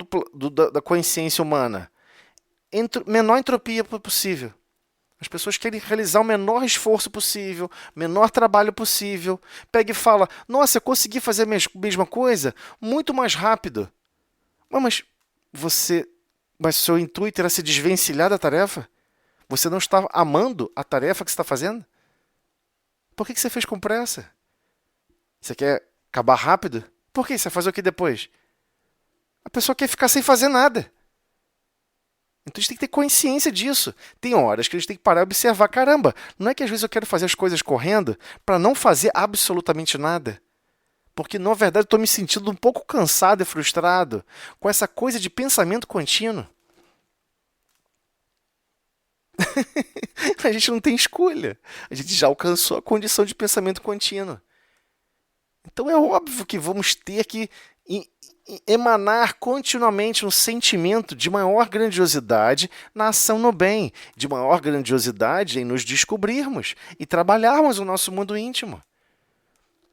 da consciência humana? Menor entropia possível. As pessoas querem realizar o menor esforço possível, menor trabalho possível. Pega e fala, nossa, eu consegui fazer a mesma coisa muito mais rápido. Mas seu intuito era se desvencilhar da tarefa? Você não está amando a tarefa que você está fazendo? Por que você fez com pressa? Você quer acabar rápido? Por que? Você vai fazer o que depois? A pessoa quer ficar sem fazer nada. Então a gente tem que ter consciência disso. Tem horas que a gente tem que parar e observar. Caramba, não é que às vezes eu quero fazer as coisas correndo para não fazer absolutamente nada? Porque, na verdade, eu estou me sentindo um pouco cansado e frustrado com essa coisa de pensamento contínuo. A gente não tem escolha. A gente já alcançou a condição de pensamento contínuo. Então é óbvio que vamos ter que emanar continuamente um sentimento de maior grandiosidade na ação no bem, de maior grandiosidade em nos descobrirmos e trabalharmos o nosso mundo íntimo.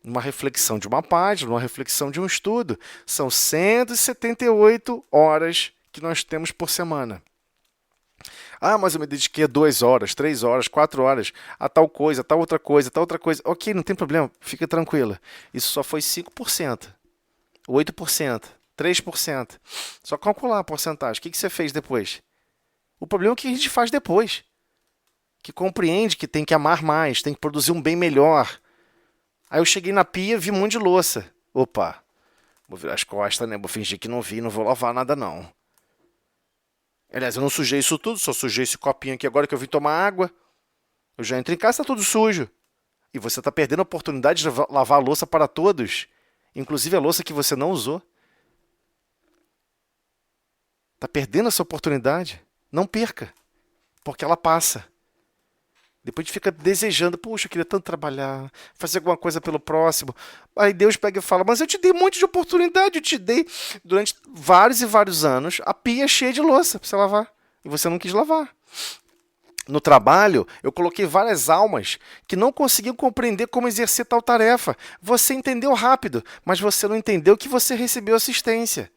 Uma reflexão de uma página, uma reflexão de um estudo. São 178 horas que nós temos por semana. Mas eu me dediquei 2 horas, 3 horas, 4 horas a tal coisa, a tal outra coisa, a tal outra coisa. Ok, não tem problema, fica tranquila. Isso só foi 5%. 8%, 3%. Só calcular a porcentagem. O que você fez depois? O problema é o que a gente faz depois. Que compreende que tem que amar mais, tem que produzir um bem melhor. Aí eu cheguei na pia e vi um monte de louça. Opa, vou virar as costas, né? Vou fingir que não vi, não vou lavar nada não. Aliás, eu não sujei isso tudo, só sujei esse copinho aqui agora que eu vim tomar água. Eu já entro em casa, está tudo sujo. E você está perdendo a oportunidade de lavar a louça para todos. Inclusive a louça que você não usou. Está perdendo essa oportunidade. Não perca, porque ela passa. Depois a gente fica desejando, puxa, eu queria tanto trabalhar, fazer alguma coisa pelo próximo. Aí Deus pega e fala, mas eu te dei um monte de oportunidade, eu te dei durante vários e vários anos a pia cheia de louça para você lavar. E você não quis lavar. No trabalho, eu coloquei várias almas que não conseguiam compreender como exercer tal tarefa. Você entendeu rápido, mas você não entendeu que você recebeu assistência,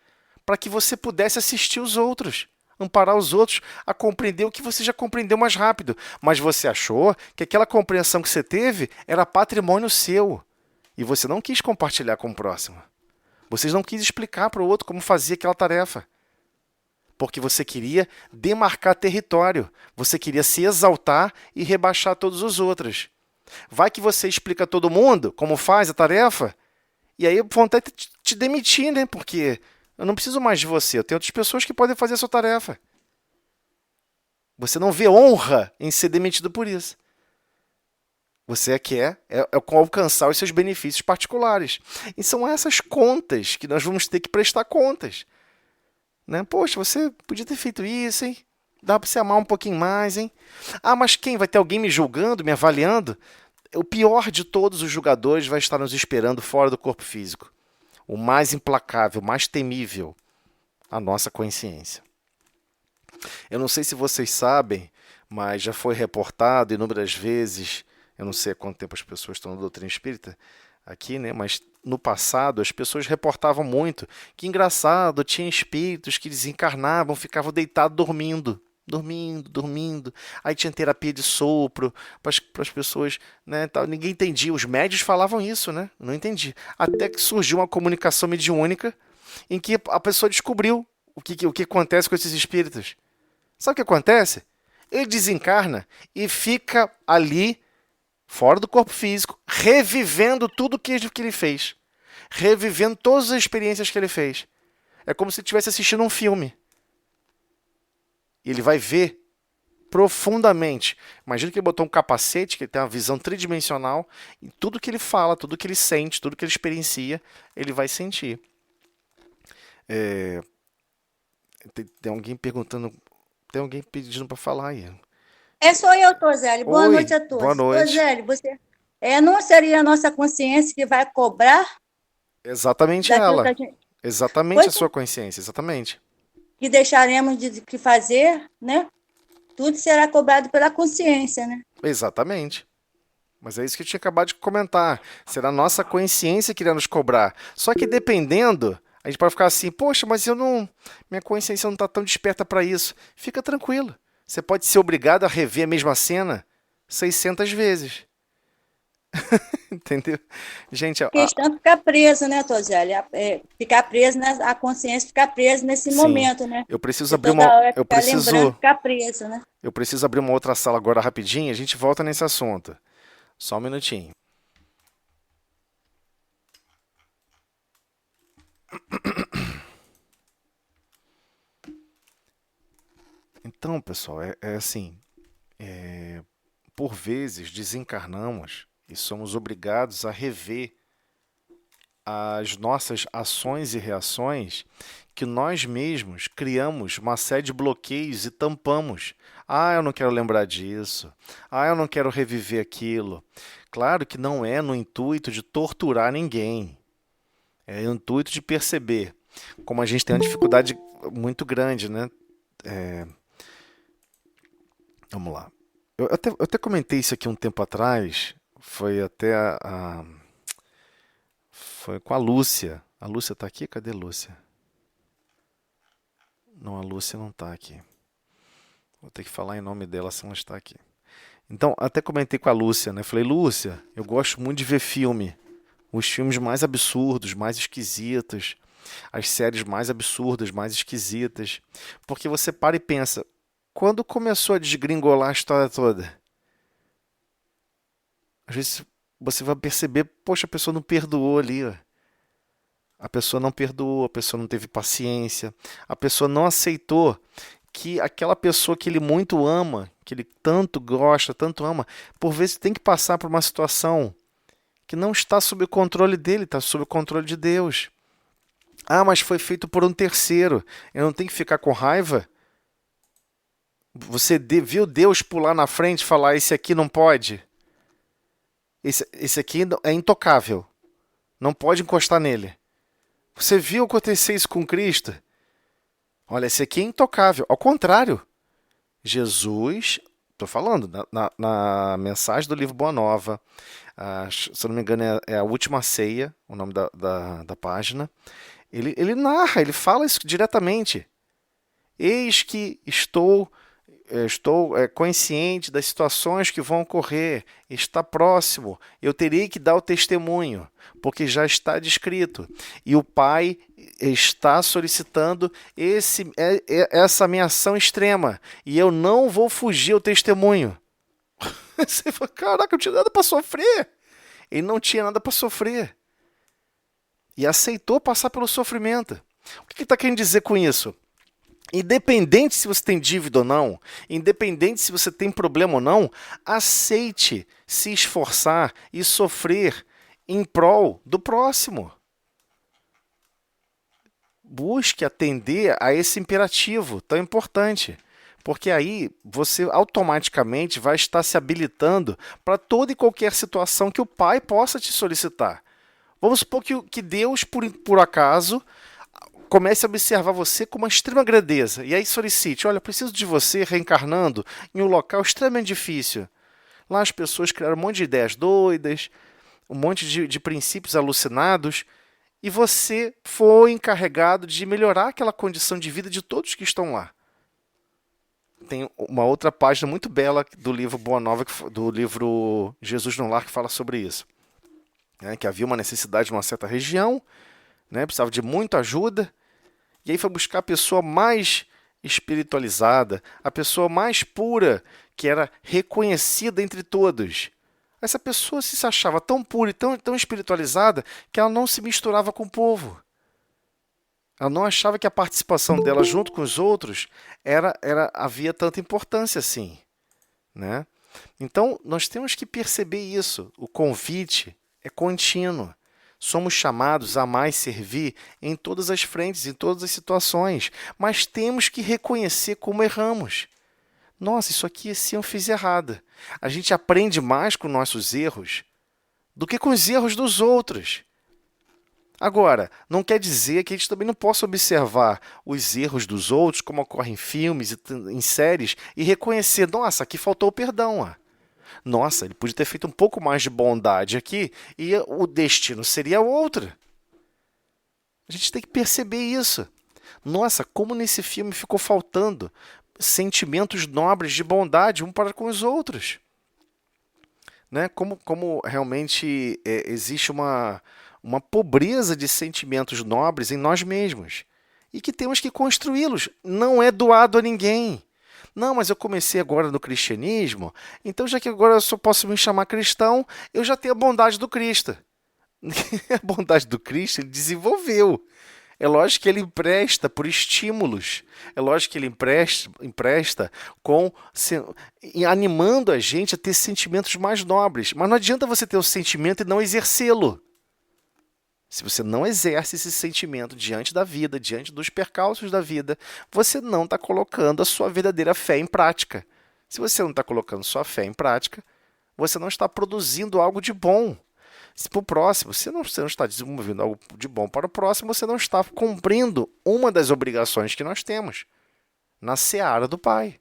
para que você pudesse assistir os outros, amparar os outros a compreender o que você já compreendeu mais rápido. Mas você achou que aquela compreensão que você teve era patrimônio seu, e você não quis compartilhar com o próximo. Você não quis explicar para o outro como fazia aquela tarefa. Porque você queria demarcar território, você queria se exaltar e rebaixar todos os outros. Vai que você explica a todo mundo como faz a tarefa, e aí vão até te demitir, né? Porque eu não preciso mais de você, eu tenho outras pessoas que podem fazer a sua tarefa. Você não vê honra em ser demitido por isso. Você quer alcançar os seus benefícios particulares. E são essas contas que nós vamos ter que prestar contas. Né? Poxa, você podia ter feito isso, hein? Dá para você amar um pouquinho mais, hein? Ah, mas quem? Vai ter alguém me julgando, me avaliando? O pior de todos os julgadores vai estar nos esperando fora do corpo físico. O mais implacável, o mais temível, a nossa consciência. Eu não sei se vocês sabem, mas já foi reportado inúmeras vezes, eu não sei há quanto tempo as pessoas estão na doutrina espírita aqui, né? Mas no passado as pessoas reportavam muito que, engraçado, tinha espíritos que desencarnavam, ficavam deitados dormindo. Aí tinha terapia de sopro para as pessoas, né? Tal. Ninguém entendia. Os médios falavam isso, né? Não entendi. Até que surgiu uma comunicação mediúnica em que a pessoa descobriu o que acontece com esses espíritos. Sabe o que acontece? Ele desencarna e fica ali, fora do corpo físico, revivendo tudo que ele fez. Revivendo todas as experiências que ele fez. É como se ele estivesse assistindo um filme. Ele vai ver profundamente. Imagina que ele botou um capacete, que ele tem uma visão tridimensional, e tudo que ele fala, tudo que ele sente, tudo que ele experiencia, ele vai sentir. Tem alguém perguntando, tem alguém pedindo para falar aí. Sou eu, Toseli. Boa noite a todos. Boa noite. Toseli, você não seria a nossa consciência que vai cobrar? Exatamente ela. Exatamente a sua consciência, exatamente. Que deixaremos de fazer, né? Tudo será cobrado pela consciência, né? Exatamente. Mas é isso que eu tinha acabado de comentar. Será a nossa consciência que irá nos cobrar. Só que dependendo, a gente pode ficar assim, poxa, mas minha consciência não está tão desperta para isso. Fica tranquilo. Você pode ser obrigado a rever a mesma cena 600 vezes. Entendeu? Gente, a questão é ficar preso, né, Toseli? Ficar preso, a consciência ficar presa nesse momento, né? Eu preciso abrir uma. Ficar preso, né? Eu preciso abrir uma outra sala agora rapidinho. A gente volta nesse assunto. Só um minutinho. Então, pessoal, é assim. Por vezes desencarnamos e somos obrigados a rever as nossas ações e reações que nós mesmos criamos uma série de bloqueios e tampamos. Ah, eu não quero lembrar disso. Ah, eu não quero reviver aquilo. Claro que não é no intuito de torturar ninguém. É no intuito de perceber como a gente tem uma dificuldade muito grande, né? Vamos lá. Eu até comentei isso aqui um tempo atrás. Foi até foi com a Lúcia. A Lúcia está aqui? Cadê a Lúcia? Não, a Lúcia não está aqui. Vou ter que falar em nome dela se ela está aqui. Então, até comentei com a Lúcia, né? Falei, Lúcia, eu gosto muito de ver filme. Os filmes mais absurdos, mais esquisitos. As séries mais absurdas, mais esquisitas. Porque você para e pensa, quando começou a desgringolar a história toda? Às vezes você vai perceber, poxa, a pessoa não perdoou ali, ó. A pessoa não perdoou, a pessoa não teve paciência, a pessoa não aceitou que aquela pessoa que ele muito ama, que ele tanto gosta, tanto ama, por vezes tem que passar por uma situação que não está sob o controle dele, está sob o controle de Deus. Ah, mas foi feito por um terceiro, eu não tenho que ficar com raiva? Você viu Deus pular na frente e falar, esse aqui não pode? Esse aqui é intocável, não pode encostar nele. Você viu acontecer isso com Cristo? Olha, esse aqui é intocável. Ao contrário, Jesus, estou falando, na mensagem do livro Boa Nova, se eu não me engano é a Última Ceia, o nome da página, ele narra, ele fala isso diretamente. Eis que estou consciente das situações que vão ocorrer, está próximo, eu terei que dar o testemunho, porque já está descrito. E o Pai está solicitando essa minha ação extrema, e eu não vou fugir ao testemunho. Você fala, caraca, eu não tinha nada para sofrer. Ele não tinha nada para sofrer. E aceitou passar pelo sofrimento. O que ele está querendo dizer com isso? Independente se você tem dívida ou não, independente se você tem problema ou não, aceite se esforçar e sofrer em prol do próximo. Busque atender a esse imperativo tão importante, porque aí você automaticamente vai estar se habilitando para toda e qualquer situação que o Pai possa te solicitar. Vamos supor que Deus, por acaso, comece a observar você com uma extrema grandeza, e aí solicite: olha, preciso de você reencarnando em um local extremamente difícil. Lá as pessoas criaram um monte de ideias doidas, um monte de princípios alucinados, e você foi encarregado de melhorar aquela condição de vida de todos que estão lá. Tem uma outra página muito bela do livro Boa Nova, do livro Jesus no Lar, que fala sobre isso. Que havia uma necessidade numa certa região, precisava de muita ajuda, e aí foi buscar a pessoa mais espiritualizada, a pessoa mais pura, que era reconhecida entre todos. Essa pessoa se achava tão pura e tão espiritualizada que ela não se misturava com o povo. Ela não achava que a participação dela junto com os outros havia tanta importância assim. Então, nós temos que perceber isso. O convite é contínuo. Somos chamados a mais servir em todas as frentes, em todas as situações, mas temos que reconhecer como erramos. Nossa, isso aqui assim eu fiz errado. A gente aprende mais com nossos erros do que com os erros dos outros. Agora, não quer dizer que a gente também não possa observar os erros dos outros, como ocorre em filmes e em séries, e reconhecer: nossa, aqui faltou o perdão. Nossa, ele podia ter feito um pouco mais de bondade aqui e o destino seria outro. A gente tem que perceber isso. Nossa, como nesse filme ficou faltando sentimentos nobres de bondade um para com os outros. Como realmente existe uma pobreza de sentimentos nobres em nós mesmos e que temos que construí-los. Não é doado a ninguém. Não, mas eu comecei agora no cristianismo, então já que agora eu só posso me chamar cristão, eu já tenho a bondade do Cristo. A bondade do Cristo ele desenvolveu. É lógico que ele empresta por estímulos. É lógico que ele empresta animando a gente a ter sentimentos mais nobres. Mas não adianta você ter o sentimento e não exercê-lo. Se você não exerce esse sentimento diante da vida, diante dos percalços da vida, você não está colocando a sua verdadeira fé em prática. Se você não está colocando sua fé em prática, você não está produzindo algo de bom. Se para o próximo, você não está desenvolvendo algo de bom para o próximo, você não está cumprindo uma das obrigações que nós temos na seara do Pai,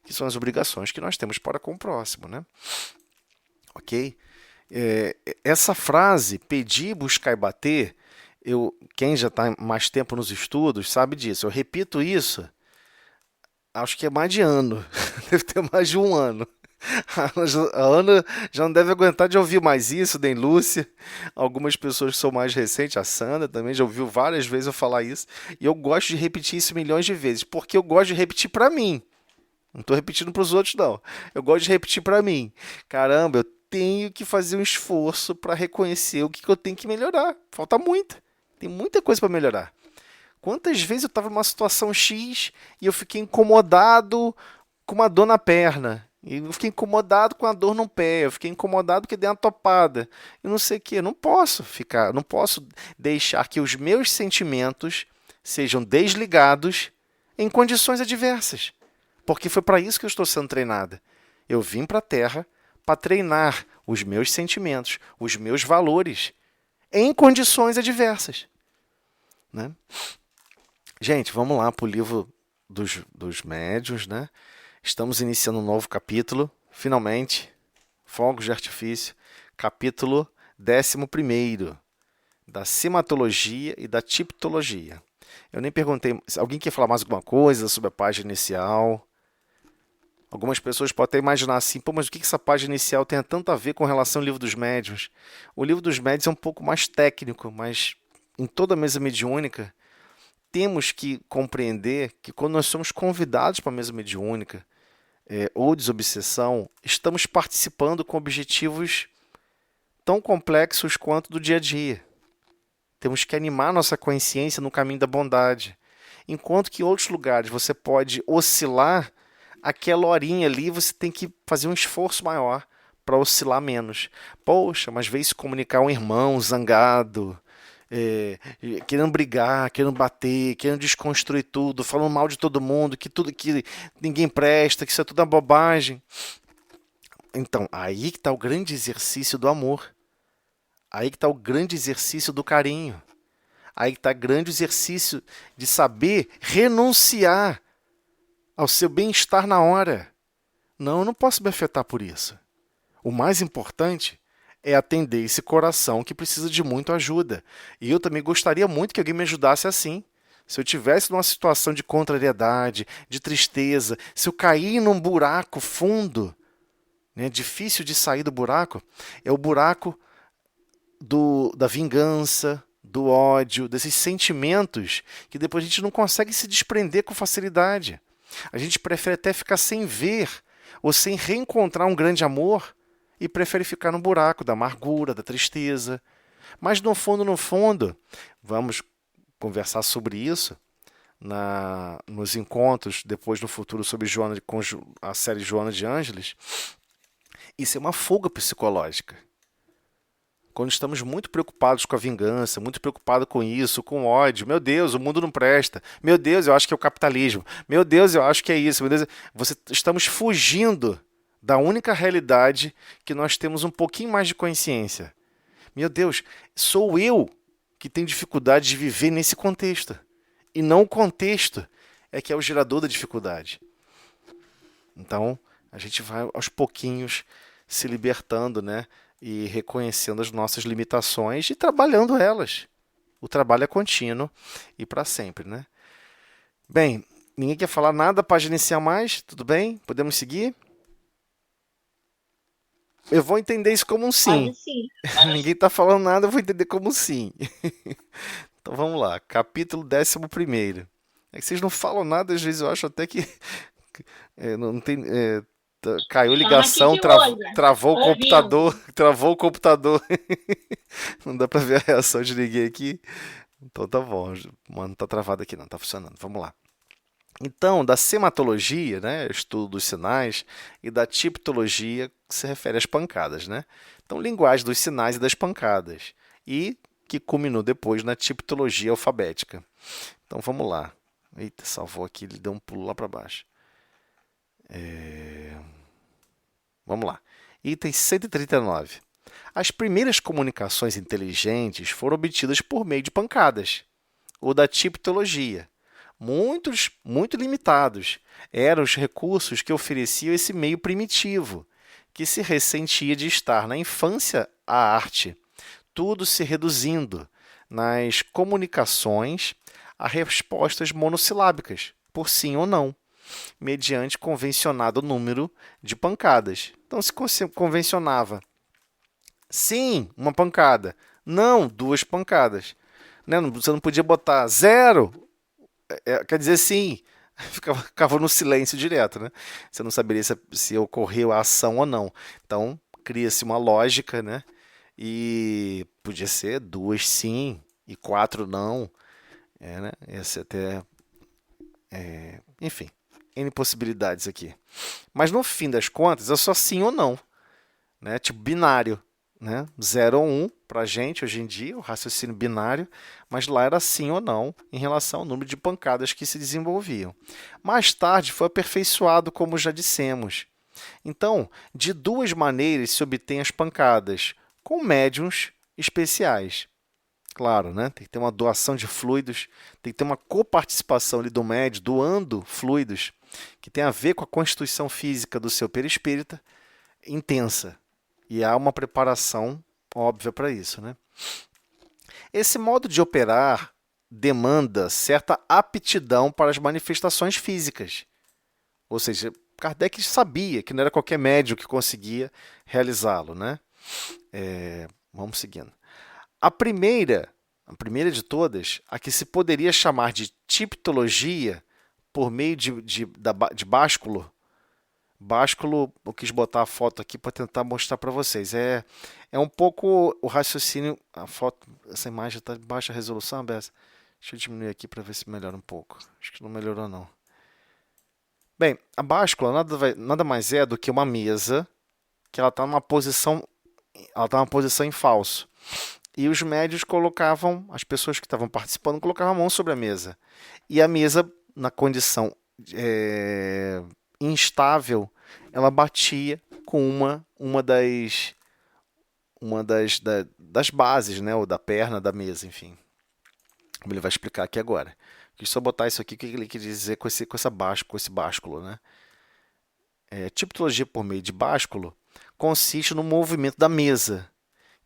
que são as obrigações que nós temos para com o próximo. Ok? Essa frase, pedir, buscar e bater, quem já está mais tempo nos estudos sabe disso. Eu repito isso, acho que é mais de ano, deve ter mais de um ano. A Ana já não deve aguentar de ouvir mais isso, nem Lúcia. Algumas pessoas que são mais recentes, a Sandra também já ouviu várias vezes eu falar isso. E eu gosto de repetir isso milhões de vezes, porque eu gosto de repetir para mim. Não estou repetindo para os outros, não. Eu gosto de repetir para mim. Caramba, eu tenho que fazer um esforço para reconhecer o que eu tenho que melhorar. Falta muito. Tem muita coisa para melhorar. Quantas vezes eu estava numa situação X e eu fiquei incomodado com uma dor na perna? Eu fiquei incomodado com a dor no pé, eu fiquei incomodado porque dei uma topada. Eu não sei o que, não posso deixar que os meus sentimentos sejam desligados em condições adversas. Porque foi para isso que eu estou sendo treinada. Eu vim para a Terra para treinar os meus sentimentos, os meus valores, em condições adversas. Gente, vamos lá para o livro dos médiuns, Estamos iniciando um novo capítulo, finalmente, fogos de artifício, capítulo 11, da simatologia e da tipologia. Eu nem perguntei, se alguém quer falar mais alguma coisa sobre a página inicial? Algumas pessoas podem até imaginar assim, mas o que essa página inicial tem tanto a ver com relação ao livro dos médiuns? O livro dos médiuns é um pouco mais técnico, mas em toda a mesa mediúnica, temos que compreender que quando nós somos convidados para a mesa mediúnica, ou desobsessão, estamos participando com objetivos tão complexos quanto do dia a dia. Temos que animar nossa consciência no caminho da bondade. Enquanto que em outros lugares você pode oscilar, aquela horinha ali você tem que fazer um esforço maior para oscilar menos. Poxa, mas veio se comunicar um irmão zangado, querendo brigar, querendo bater, querendo desconstruir tudo, falando mal de todo mundo, que ninguém presta, que isso é tudo uma bobagem. Então, aí que está o grande exercício do amor. Aí que está o grande exercício do carinho. Aí que está o grande exercício de saber renunciar ao seu bem-estar na hora. Não, eu não posso me afetar por isso. O mais importante é atender esse coração que precisa de muita ajuda. E eu também gostaria muito que alguém me ajudasse assim. Se eu tivesse numa situação de contrariedade, de tristeza, se eu cair num buraco fundo, né, difícil de sair do buraco, é o buraco da vingança, do ódio, desses sentimentos que depois a gente não consegue se desprender com facilidade. A gente prefere até ficar sem ver ou sem reencontrar um grande amor e prefere ficar no buraco da amargura, da tristeza. Mas no fundo, vamos conversar sobre isso nos encontros depois no futuro sobre com a série Joana de Ângeles. Isso é uma fuga psicológica. Quando estamos muito preocupados com a vingança, muito preocupados com isso, com ódio, meu Deus, o mundo não presta, meu Deus, eu acho que é o capitalismo, meu Deus, eu acho que é isso, meu Deus, estamos fugindo da única realidade que nós temos um pouquinho mais de consciência. Meu Deus, sou eu que tenho dificuldade de viver nesse contexto, e não o contexto é que é o gerador da dificuldade. Então, a gente vai aos pouquinhos se libertando, né? E reconhecendo as nossas limitações e trabalhando elas. O trabalho é contínuo e para sempre, né? Bem, ninguém quer falar nada para gerenciar mais? Tudo bem? Podemos seguir? Eu vou entender isso como um sim. Pode sim. Ninguém está falando nada, eu vou entender como um sim. Então vamos lá, capítulo 11. É que vocês não falam nada, às vezes eu acho até que não tem... caiu ligação, travou o computador, travou o computador. Não dá para ver a reação de ninguém aqui. Então tá bom, mano, não tá travado aqui não, tá funcionando. Vamos lá. Então, da sematologia, né, estudo dos sinais, e da tipologia, que se refere às pancadas, né? Então, linguagem dos sinais e das pancadas. E que culminou depois na tipologia alfabética. Então, vamos lá. Eita, salvou aqui, ele deu um pulo lá para baixo. Vamos lá. Item 139. As primeiras comunicações inteligentes foram obtidas por meio de pancadas, ou da tipologia. Muito limitados eram os recursos que ofereciam esse meio primitivo, que se ressentia de estar na infância a arte, tudo se reduzindo nas comunicações a respostas monossilábicas, por sim ou não, mediante convencionado número de pancadas. Então, se convencionava sim, uma pancada, não, duas pancadas. Né? Você não podia botar zero, quer dizer sim, ficava no silêncio direto. Né? Você não saberia se ocorreu a ação ou não. Então, cria-se uma lógica, né? E podia ser duas sim e quatro não. Né? Esse até... enfim, N possibilidades aqui. Mas no fim das contas, é só sim ou não. Né? Tipo binário. Né? 0 ou 1 para a gente, hoje em dia, o raciocínio binário, mas lá era sim ou não em relação ao número de pancadas que se desenvolviam. Mais tarde foi aperfeiçoado, como já dissemos. Então, de duas maneiras se obtém as pancadas, com médiums especiais. Claro, né? Tem que ter uma doação de fluidos, tem que ter uma coparticipação ali do médium, doando fluidos, que tem a ver com a constituição física do seu perispírita, intensa. E há uma preparação óbvia para isso. Né? Esse modo de operar demanda certa aptidão para as manifestações físicas. Ou seja, Kardec sabia que não era qualquer médium que conseguia realizá-lo. Né? Vamos seguindo. A primeira de todas, a que se poderia chamar de tipologia por meio de básculo. Básculo, eu quis botar a foto aqui para tentar mostrar para vocês. É um pouco o raciocínio. A foto, essa imagem está de baixa resolução, Bessa. Deixa eu diminuir aqui para ver se melhora um pouco. Acho que não melhorou, não. Bem, a báscula nada mais é do que uma mesa que ela está numa posição em falso. E os médios colocavam, as pessoas que estavam participando, colocavam a mão sobre a mesa. E a mesa, na condição instável, ela batia com das bases, né, ou da perna da mesa, enfim. Como ele vai explicar aqui agora. Quis só botar isso aqui, o que ele quer dizer com esse básculo, né? Tipologia por meio de básculo consiste no movimento da mesa,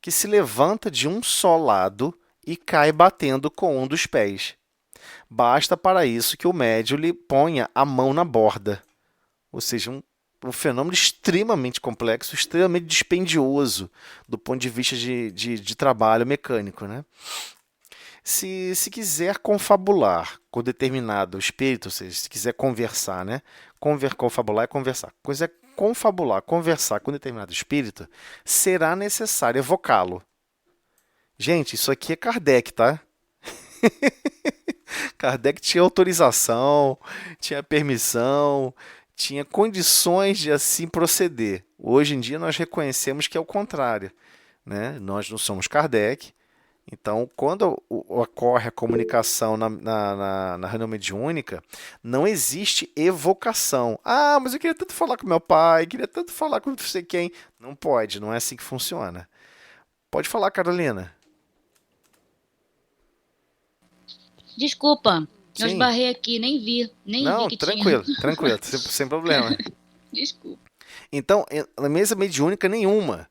que se levanta de um só lado e cai batendo com um dos pés. Basta para isso que o médium lhe ponha a mão na borda. Ou seja, um fenômeno extremamente complexo, extremamente dispendioso do ponto de vista de trabalho mecânico, né? Se quiser confabular com determinado espírito, ou seja, se quiser conversar, né? Confabular é conversar. Coisa é confabular, conversar com determinado espírito, será necessário evocá-lo. Gente, isso aqui é Kardec, tá? Kardec tinha autorização, tinha permissão, tinha condições de assim proceder. Hoje em dia nós reconhecemos que é o contrário, né? Nós não somos Kardec. Então, quando ocorre a comunicação na reunião mediúnica, não existe evocação. Ah, mas eu queria tanto falar com meu pai, queria tanto falar com não sei quem. Não pode, não é assim que funciona. Pode falar, Carolina. Desculpa, eu Sim. esbarrei aqui, nem vi Não, que tranquilo, tinha. tranquilo, sem problema. Desculpa. Então, na mesa mediúnica nenhuma.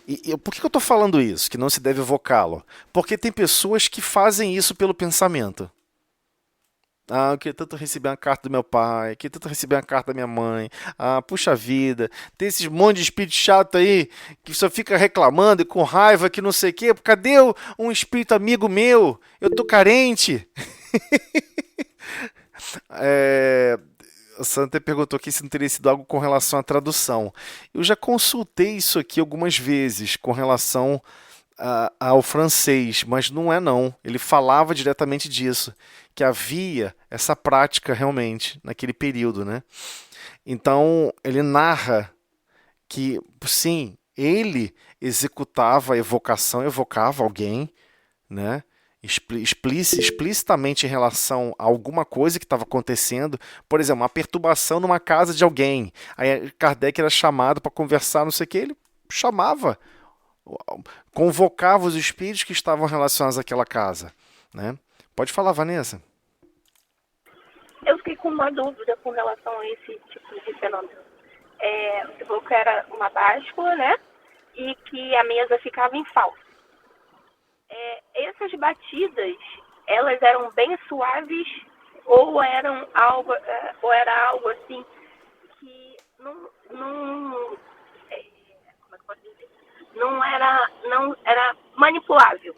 E por que eu estou falando isso, que não se deve evocá-lo? Porque tem pessoas que fazem isso pelo pensamento. Ah, eu queria tanto receber uma carta do meu pai, eu queria tanto receber uma carta da minha mãe. Ah, puxa vida, tem esses monte de espírito chato aí que só fica reclamando e com raiva que não sei o quê. Cadê um espírito amigo meu? Eu tô carente. A Santa perguntou aqui se não teria sido algo com relação à tradução. Eu já consultei isso aqui algumas vezes com relação ao francês, mas não é não. Ele falava diretamente disso, que havia essa prática realmente naquele período, né? Então ele narra que, sim, ele executava a evocação, evocava alguém, né? Explicitamente em relação a alguma coisa que estava acontecendo, por exemplo, uma perturbação numa casa de alguém. Aí Kardec era chamado para conversar, não sei o que, ele chamava, convocava os espíritos que estavam relacionados àquela casa, né? Pode falar, Vanessa. Eu fiquei com uma dúvida com relação a esse tipo de fenômeno. Você falou que era uma báscula, né? E que a mesa ficava em falso. Essas batidas, elas eram bem suaves ou era algo assim que como é que pode dizer? Não era manipulável.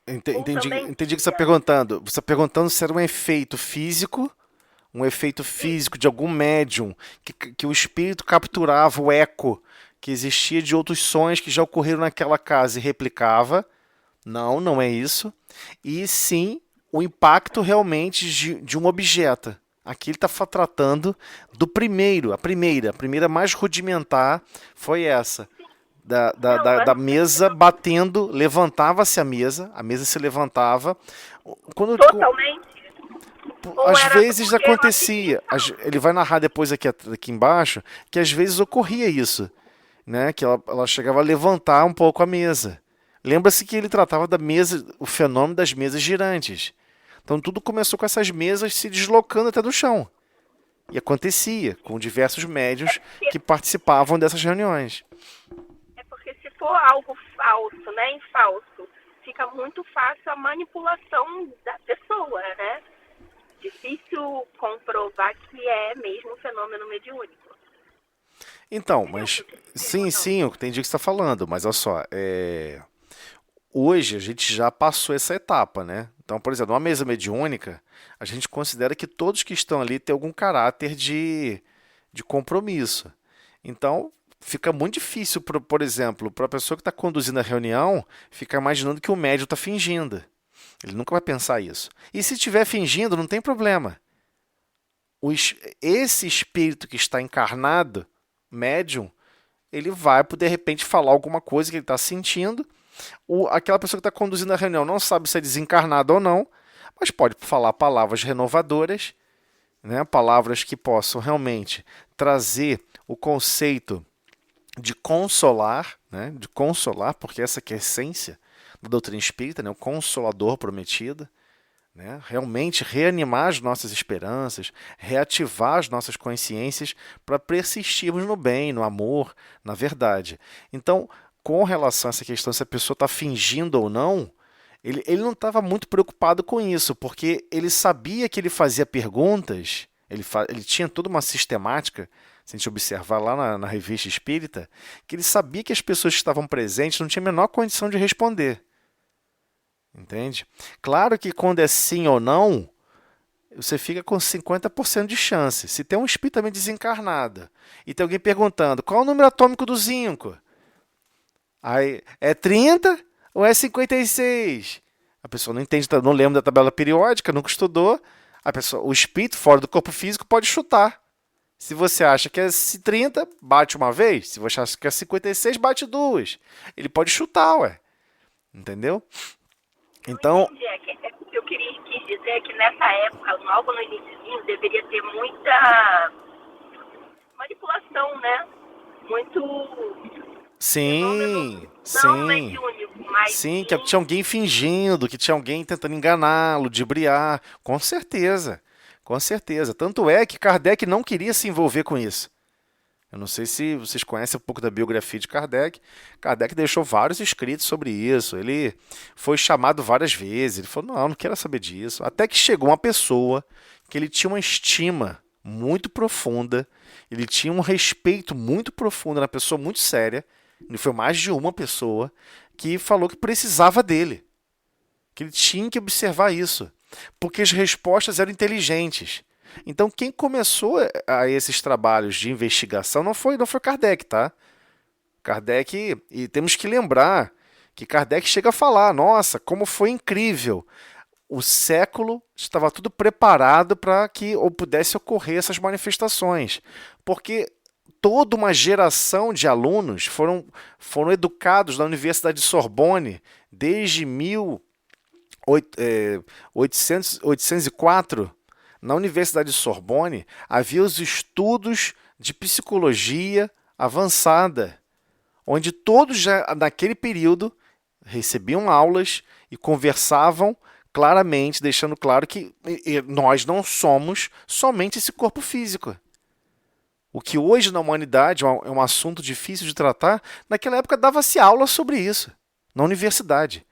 Entendi o que você está perguntando. Você está perguntando se era um efeito físico de algum médium, que o espírito capturava o eco que existia de outros sons que já ocorreram naquela casa e replicava. Não, não é isso. E sim, o impacto realmente de um objeto. Aqui ele está tratando do primeiro, a primeira mais rudimentar foi essa. Da mesa batendo, levantava-se a mesa se levantava. Totalmente? Às vezes acontecia, ele vai narrar depois aqui embaixo, que às vezes ocorria isso, né? Que ela chegava a levantar um pouco a mesa. Lembra-se que ele tratava da mesa, o fenômeno das mesas girantes. Então tudo começou com essas mesas se deslocando até do chão. E acontecia com diversos médiuns que participavam dessas reuniões. Porque se for algo falso, né, em falso, fica muito fácil a manipulação da pessoa, né? Difícil comprovar que é mesmo um fenômeno mediúnico. Então, mas sim, eu entendi o que você está falando, mas olha só, hoje a gente já passou essa etapa, né? Então, por exemplo, uma mesa mediúnica, a gente considera que todos que estão ali têm algum caráter de compromisso. Então, fica muito difícil, por exemplo, para a pessoa que está conduzindo a reunião, ficar imaginando que o médium está fingindo. Ele nunca vai pensar isso. E se estiver fingindo, não tem problema. Esse espírito que está encarnado, médium, ele vai, de repente, falar alguma coisa que ele está sentindo. Aquela pessoa que está conduzindo a reunião não sabe se é desencarnado ou não, mas pode falar palavras renovadoras, né? Palavras que possam realmente trazer o conceito de consolar, né? De consolar, porque essa que é a essência da doutrina espírita, né? O consolador prometido. Né? Realmente reanimar as nossas esperanças, reativar as nossas consciências para persistirmos no bem, no amor, na verdade. Então, com relação a essa questão, se a pessoa está fingindo ou não, ele não estava muito preocupado com isso, porque ele sabia que ele fazia perguntas, ele tinha toda uma sistemática, se a gente observar lá na revista espírita, que ele sabia que as pessoas que estavam presentes não tinham a menor condição de responder. Entende? Claro que quando é sim ou não, você fica com 50% de chance. Se tem um espírito também desencarnado e tem alguém perguntando qual é o número atômico do zinco, aí é 30 ou é 56? A pessoa não entende, não lembra da tabela periódica, nunca estudou. O espírito fora do corpo físico pode chutar. Se você acha que é 30, bate uma vez. Se você acha que é 56, bate duas. Ele pode chutar, ué. Entendeu? Então, o que eu quis dizer é que nessa época, logo no início, deveria ter muita manipulação, né? Muito sim, não sim, mediúnico, mas sim, que tinha alguém fingindo, que tinha alguém tentando enganá-lo, ludibriar, com certeza, com certeza. Tanto é que Kardec não queria se envolver com isso. Eu não sei se vocês conhecem um pouco da biografia de Kardec. Kardec deixou vários escritos sobre isso. Ele foi chamado várias vezes. Ele falou, não quero saber disso. Até que chegou uma pessoa que ele tinha uma estima muito profunda, ele tinha um respeito muito profundo, uma pessoa muito séria. Ele foi mais de uma pessoa que falou que precisava dele, que ele tinha que observar isso, porque as respostas eram inteligentes. Então, quem começou a esses trabalhos de investigação não foi Kardec, tá? Kardec, e temos que lembrar que Kardec chega a falar, nossa, como foi incrível. O século estava tudo preparado para que pudesse ocorrer essas manifestações, porque toda uma geração de alunos foram educados na Universidade de Sorbonne desde 1804. Na Universidade de Sorbonne, havia os estudos de psicologia avançada, onde todos já naquele período recebiam aulas e conversavam claramente, deixando claro que nós não somos somente esse corpo físico. O que hoje na humanidade é um assunto difícil de tratar, naquela época dava-se aula sobre isso, na universidade.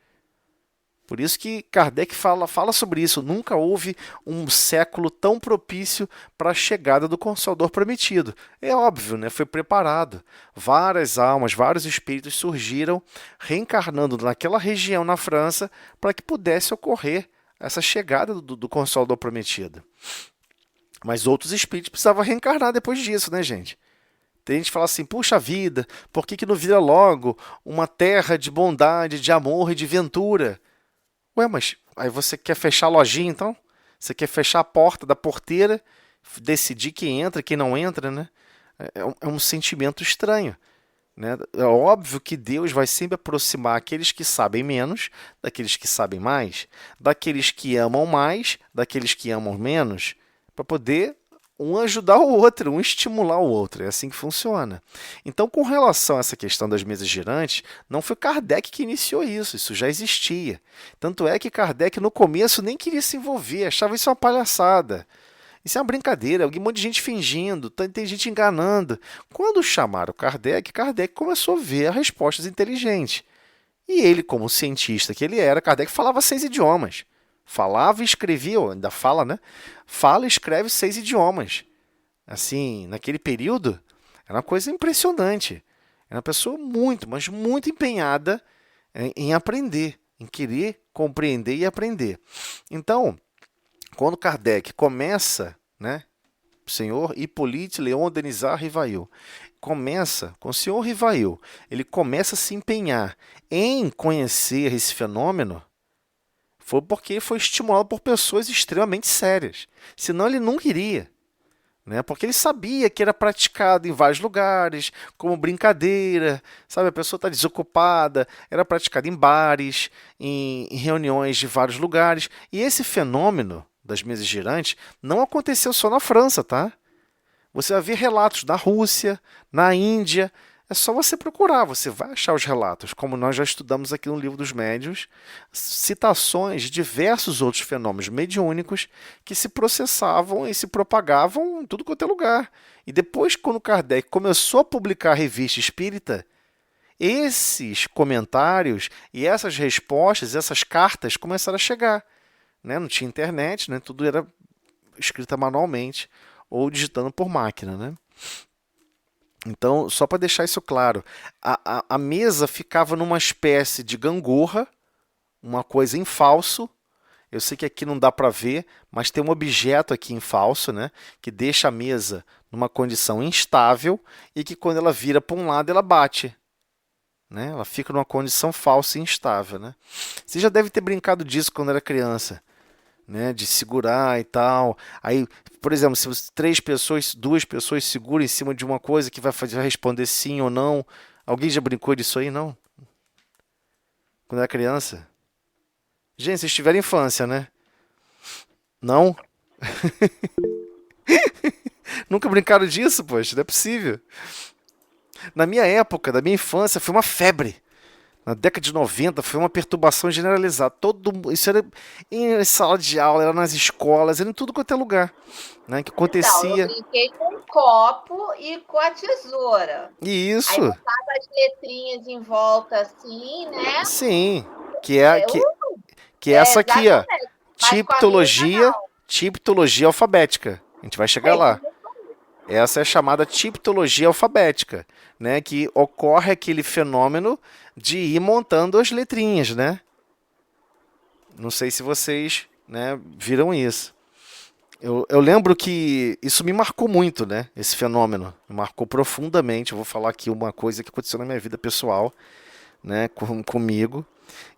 Por isso que Kardec fala sobre isso. Nunca houve um século tão propício para a chegada do Consolador Prometido. É óbvio, né? Foi preparado. Várias almas, vários espíritos surgiram reencarnando naquela região na França para que pudesse ocorrer essa chegada do Consolador Prometido. Mas outros espíritos precisavam reencarnar depois disso, né, gente? Tem gente que fala assim, puxa vida, por que não vira logo uma terra de bondade, de amor e de ventura? Ué, mas aí você quer fechar a lojinha, então? Você quer fechar a porta da porteira, decidir quem entra e quem não entra, né? É um sentimento estranho, né? É óbvio que Deus vai sempre aproximar aqueles que sabem menos daqueles que sabem mais, daqueles que amam mais, daqueles que amam menos, para poder um ajudar o outro, um estimular o outro. É assim que funciona. Então, com relação a essa questão das mesas girantes, não foi Kardec que iniciou isso já existia. Tanto é que Kardec, no começo, nem queria se envolver, achava isso uma palhaçada. Isso é uma brincadeira, um monte de gente fingindo, tem gente enganando. Quando chamaram Kardec, Kardec começou a ver respostas inteligentes. E ele, como cientista que ele era, Kardec falava 6 idiomas. Falava e escrevia, ainda fala, né? Fala e escreve 6 idiomas. Assim, naquele período, era uma coisa impressionante. Era uma pessoa muito, mas muito empenhada em aprender, em querer compreender e aprender. Então, quando Kardec começa, né? O senhor Hippolyte Léon Denisard Rivail, começa com o senhor Rivail, ele começa a se empenhar em conhecer esse fenômeno. Foi porque foi estimulado por pessoas extremamente sérias. Senão ele nunca iria. Né? Porque ele sabia que era praticado em vários lugares, como brincadeira, sabe? A pessoa está desocupada, era praticado em bares, em reuniões de vários lugares. E esse fenômeno das mesas girantes não aconteceu só na França, tá? Você vai ver relatos na Rússia, na Índia. É só você procurar, você vai achar os relatos, como nós já estudamos aqui no Livro dos Médiuns, citações de diversos outros fenômenos mediúnicos que se processavam e se propagavam em tudo quanto é lugar. E depois, quando Kardec começou a publicar a revista espírita, esses comentários e essas respostas, essas cartas começaram a chegar. Né? Não tinha internet, né? Tudo era escrita manualmente ou digitando por máquina, né? Então, só para deixar isso claro, a mesa ficava numa espécie de gangorra, uma coisa em falso. Eu sei que aqui não dá para ver, mas tem um objeto aqui em falso, né, que deixa a mesa numa condição instável e que quando ela vira para um lado, ela bate. Né? Ela fica numa condição falsa e instável. Né? Você já deve ter brincado disso quando era criança. Né, de segurar e tal. Aí, por exemplo, se duas pessoas seguram em cima de uma coisa que vai responder sim ou não. Alguém já brincou disso aí, não? Quando era criança? Gente, vocês tiveram infância, né? Não? Nunca brincaram disso, poxa, não é possível. Na minha época, da minha infância, foi uma febre. Na década de 90 foi uma perturbação generalizada. Isso era em sala de aula, era nas escolas, era em tudo quanto é lugar. Né, que acontecia. Então, eu brinquei com um copo e com a tesoura. Isso. Aí botava as letrinhas em volta assim, né? Sim. Que é essa aqui, ó. Tipologia alfabética. A gente vai chegar lá. Essa é chamada tipologia alfabética, né? Que ocorre aquele fenômeno de ir montando as letrinhas, né? Não sei se vocês, né, viram isso. Eu lembro que isso me marcou muito, né? Esse fenômeno me marcou profundamente. Eu vou falar aqui uma coisa que aconteceu na minha vida pessoal, né, comigo.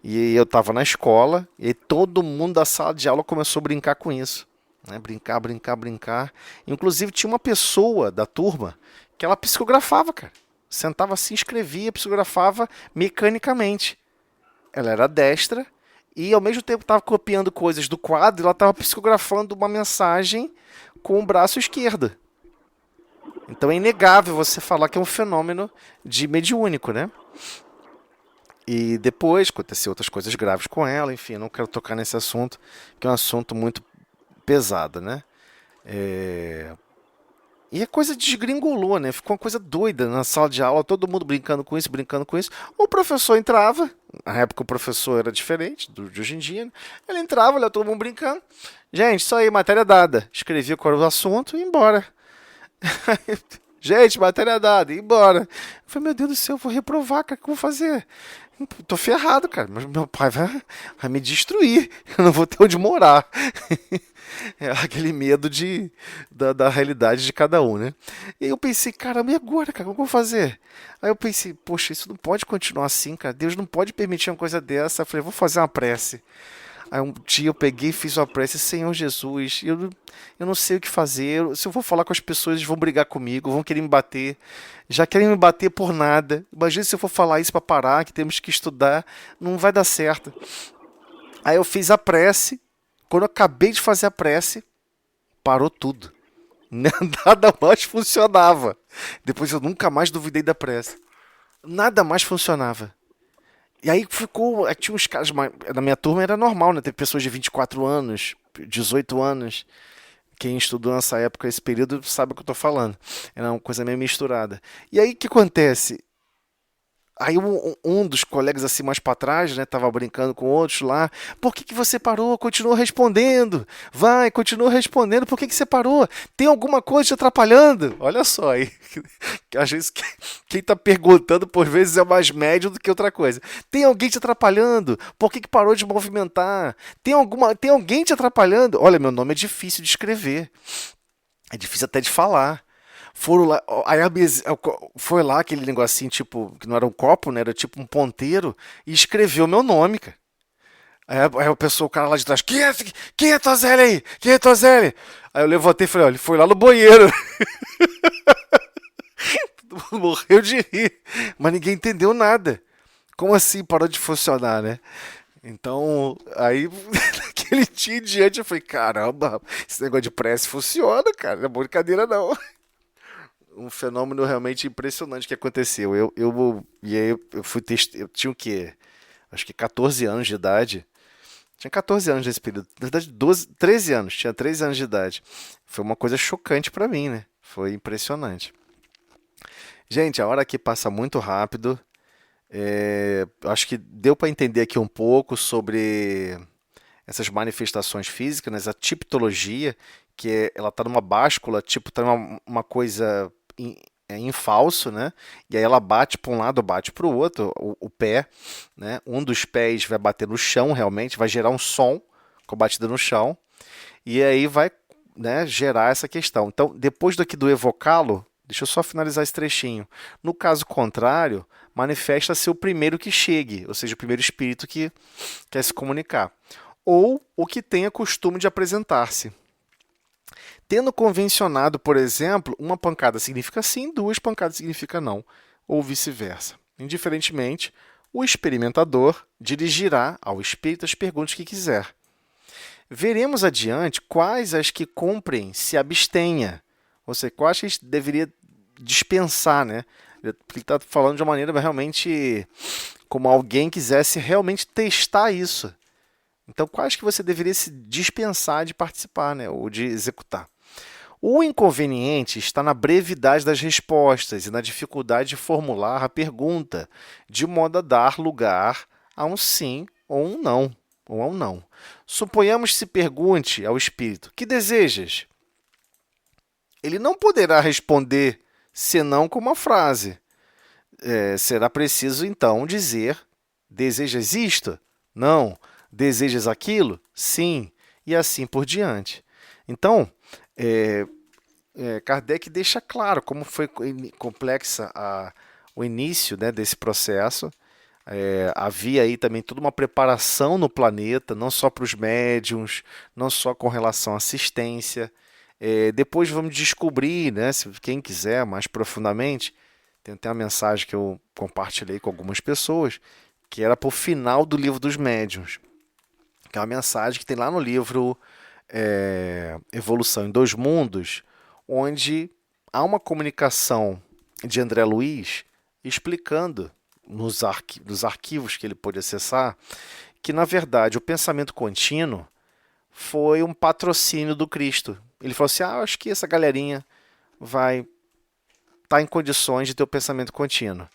E eu estava na escola e todo mundo da sala de aula começou a brincar com isso. Né? Brincar. Inclusive tinha uma pessoa da turma que ela psicografava, cara. Sentava assim, escrevia, psicografava mecanicamente. Ela era destra e ao mesmo tempo estava copiando coisas do quadro, ela estava psicografando uma mensagem com o braço esquerdo. Então é inegável você falar que é um fenômeno de mediúnico, né? E depois aconteceu outras coisas graves com ela, enfim, eu não quero tocar nesse assunto, que é um assunto muito pesado, né? E a coisa desgringolou, né? Ficou uma coisa doida na sala de aula, todo mundo brincando com isso. O professor entrava, na época o professor era diferente de hoje em dia, né? Ele entrava, olha, todo mundo brincando. Gente, isso aí, matéria dada. Escrevia qual era o assunto e ia embora. Gente, matéria dada, ia embora. Eu falei, meu Deus do céu, eu vou reprovar, cara, o que eu vou fazer? Tô ferrado, cara, mas meu pai vai me destruir, eu não vou ter onde morar. É aquele medo da realidade de cada um, né? E aí eu pensei, caramba, e agora, cara, o que eu vou fazer? Aí eu pensei, poxa, isso não pode continuar assim, cara, Deus não pode permitir uma coisa dessa. Eu falei, vou fazer uma prece. Aí um dia eu peguei e fiz uma prece, Senhor Jesus, eu não sei o que fazer, se eu vou falar com as pessoas, eles vão brigar comigo, vão querer me bater, já querem me bater por nada. Imagina se eu for falar isso para parar, que temos que estudar, não vai dar certo. Aí eu fiz a prece, quando eu acabei de fazer a prece, parou tudo. Nada mais funcionava. Depois eu nunca mais duvidei da prece. Nada mais funcionava. E aí tinha uns caras, na minha turma era normal, né? Teve pessoas de 24 anos, 18 anos. Quem estudou nessa época, esse período, sabe o que eu tô falando. Era uma coisa meio misturada. E aí o que acontece? Aí um dos colegas assim mais para trás, né, tava brincando com outros lá. Por que você parou? Continua respondendo. Vai, continua respondendo. Por que você parou? Tem alguma coisa te atrapalhando? Olha só aí. Às vezes quem tá perguntando por vezes é mais médio do que outra coisa. Tem alguém te atrapalhando? Por que parou de movimentar? Tem alguém te atrapalhando? Olha, meu nome é difícil de escrever. É difícil até de falar. Foram lá, aí foi lá aquele negocinho, tipo, que não era um copo, né? Era tipo um ponteiro, e escreveu meu nome, cara. Aí o pessoal, o cara lá de trás, quem é Tozelli aí? Quem é Tozelli? Aí eu levantei e falei, olha, ele foi lá no banheiro. Todo mundo morreu de rir, mas ninguém entendeu nada. Como assim parou de funcionar, né? Então, aí, daquele dia em diante, eu falei, caramba, esse negócio de prece funciona, cara, não é brincadeira não. Um fenômeno realmente impressionante que aconteceu. E aí eu fui eu tinha o quê? Acho que 14 anos de idade. Tinha 14 anos nesse período. Na verdade, 13 anos. Tinha 13 anos de idade. Foi uma coisa chocante pra mim, né? Foi impressionante. Gente, a hora aqui passa muito rápido. Acho que deu para entender aqui um pouco sobre essas manifestações físicas, né? A tipologia, ela está numa báscula, tipo, tá uma coisa em falso, né? E aí ela bate para um lado, bate para o outro, o pé, né? Um dos pés vai bater no chão, realmente, vai gerar um som com a batida no chão, e aí vai, né, gerar essa questão. Então, depois daqui do evocá-lo, deixa eu só finalizar esse trechinho. No caso contrário, manifesta-se o primeiro que chegue, ou seja, o primeiro espírito que quer se comunicar, ou o que tenha costume de apresentar-se. Tendo convencionado, por exemplo, uma pancada significa sim, duas pancadas significa não, ou vice-versa. Indiferentemente, o experimentador dirigirá ao espírito as perguntas que quiser. Veremos adiante quais as que cumprem se abstenha, ou seja, quais que a gente deveria dispensar, né? Porque ele está falando de uma maneira realmente como alguém quisesse realmente testar isso. Então, quais que você deveria se dispensar de participar, né? Ou de executar? O inconveniente está na brevidade das respostas e na dificuldade de formular a pergunta, de modo a dar lugar a um sim ou um não. Ou a um não. Suponhamos que se pergunte ao espírito: que desejas? Ele não poderá responder senão com uma frase. Será preciso, então, dizer: desejas isto? Não. Desejas aquilo? Sim. E assim por diante. Então, Kardec deixa claro como foi complexa o início, né, desse processo. Havia aí também toda uma preparação no planeta, não só para os médiuns, não só com relação à assistência. Depois vamos descobrir, né, se quem quiser mais profundamente, tem até uma mensagem que eu compartilhei com algumas pessoas, que era para o final do livro dos médiuns, que é uma mensagem que tem lá no livro Evolução em Dois Mundos, onde há uma comunicação de André Luiz explicando nos arquivos que ele pôde acessar que, na verdade, o pensamento contínuo foi um patrocínio do Cristo. Ele falou assim, acho que essa galerinha vai estar em condições de ter o pensamento contínuo.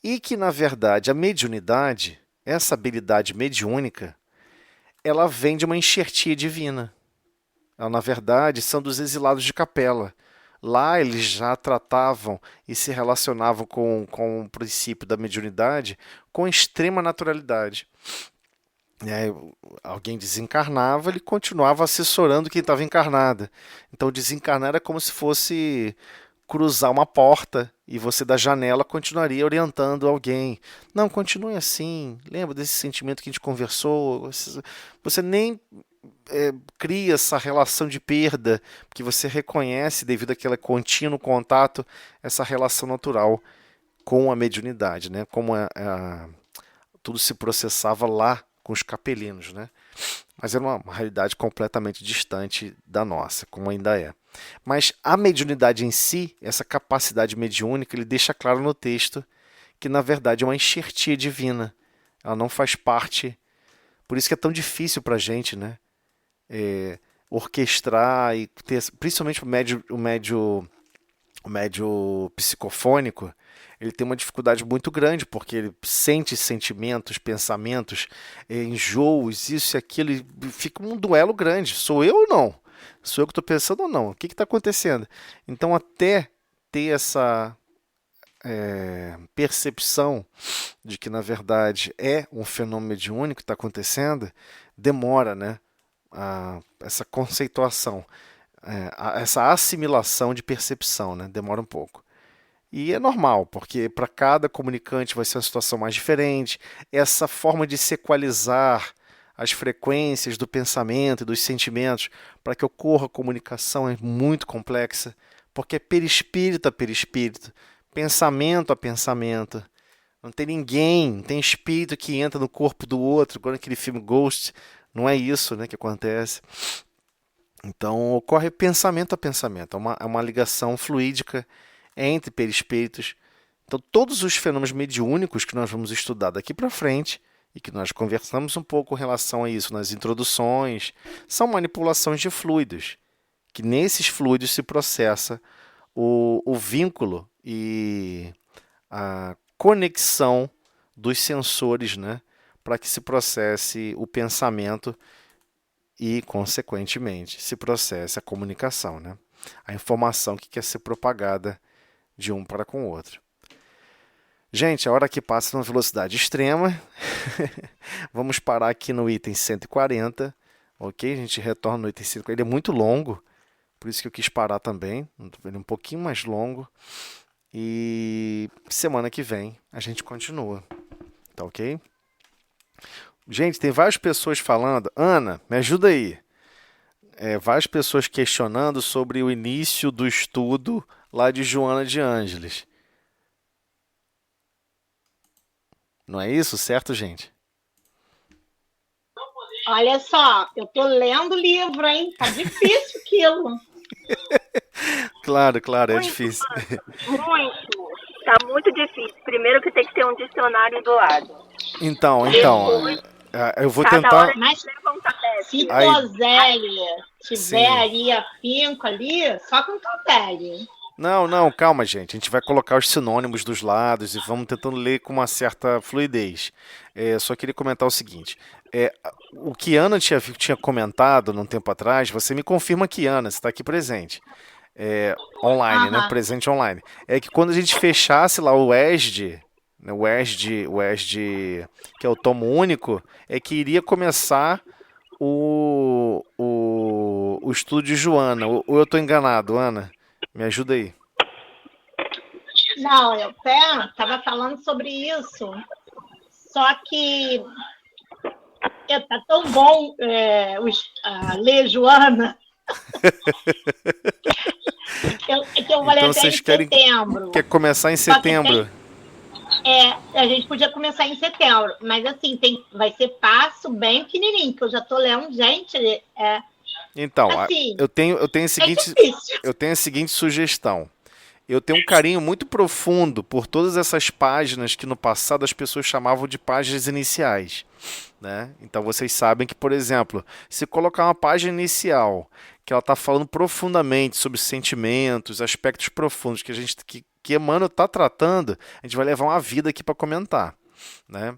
E que, na verdade, a mediunidade, essa habilidade mediúnica, ela vem de uma enxertia divina. Ela, na verdade, são dos exilados de capela. Lá eles já tratavam e se relacionavam com o princípio da mediunidade com extrema naturalidade. Alguém desencarnava, ele continuava assessorando quem estava encarnado. Então, desencarnar era como se fosse cruzar uma porta e você da janela continuaria orientando alguém. Não, continue assim, lembra desse sentimento que a gente conversou? Você nem cria essa relação de perda, porque você reconhece, devido àquele contínuo contato, essa relação natural com a mediunidade, né? Como tudo se processava lá com os capelinos, né? Mas era uma realidade completamente distante da nossa, como ainda é. Mas a mediunidade em si, essa capacidade mediúnica, ele deixa claro no texto que, na verdade, é uma enxertia divina. Ela não faz parte. Por isso que é tão difícil para a gente, né? Orquestrar e ter, principalmente o médio psicofônico, ele tem uma dificuldade muito grande, porque ele sente sentimentos, pensamentos, enjoos, isso e aquilo, e fica um duelo grande. Sou eu ou não? Sou eu que estou pensando ou não? O que está acontecendo? Então, até ter essa percepção de que, na verdade, é um fenômeno mediúnico que está acontecendo, demora, né? Essa conceituação, essa assimilação de percepção, né? Demora um pouco. E é normal, porque para cada comunicante vai ser uma situação mais diferente. Essa forma de se equalizar as frequências do pensamento e dos sentimentos para que ocorra a comunicação é muito complexa, porque é perispírito a perispírito, pensamento a pensamento. Não tem ninguém, não tem espírito que entra no corpo do outro, igual naquele filme Ghost. Não é isso, né, que acontece. Então, ocorre pensamento a pensamento. É uma ligação fluídica entre perispíritos. Então, todos os fenômenos mediúnicos que nós vamos estudar daqui para frente, e que nós conversamos um pouco em relação a isso nas introduções, são manipulações de fluidos, que nesses fluidos se processa o vínculo e a conexão dos sensores, né, para que se processe o pensamento e, consequentemente, se processe a comunicação, né, a informação que quer ser propagada de um para com o outro. Gente, a hora que passa numa velocidade extrema. Vamos parar aqui no item 140, ok? A gente retorna no item 140. Ele é muito longo, por isso que eu quis parar também. Ele é um pouquinho mais longo. E semana que vem a gente continua, tá ok? Gente, tem várias pessoas falando. Ana, me ajuda aí. Várias pessoas questionando sobre o início do estudo lá de Joana de Ângeles. Não é isso, certo, gente? Olha só, eu tô lendo o livro, hein? Tá difícil aquilo. Claro, é Muito, difícil. Muito. Tá muito difícil. Primeiro que tem que ter um dicionário do lado. Então, eu vou Cada tentar. hora Mas leva um tablet. se Aí- Tozelli tiver Sim. ali afinco ali, só com Tozelli. Não, calma, gente. A gente vai colocar os sinônimos dos lados e vamos tentando ler com uma certa fluidez. Só queria comentar o seguinte. O que Ana tinha comentado num tempo atrás, você me confirma que Ana, você está aqui presente. Online, né? Aham. Presente online. É que quando a gente fechasse lá o ESD, né, o ESD, que é o tomo único, é que iria começar o estudo de Joana. Ou eu estou enganado, Ana? Me ajuda aí. Não, eu tava falando sobre isso. Só que tá tão bom ler Joana que eu falei Então até vocês em setembro. Quer começar em Só que setembro? a gente podia começar em setembro, mas assim, vai ser passo bem pequenininho, que eu já tô lendo, gente, Então, assim, eu tenho a é seguinte, difícil. eu tenho a seguinte sugestão. Eu tenho um carinho muito profundo por todas essas páginas que no passado as pessoas chamavam de páginas iniciais, né? Então vocês sabem que, por exemplo, se colocar uma página inicial que ela está falando profundamente sobre sentimentos, aspectos profundos que Emmanuel está tratando, a gente vai levar uma vida aqui para comentar, né?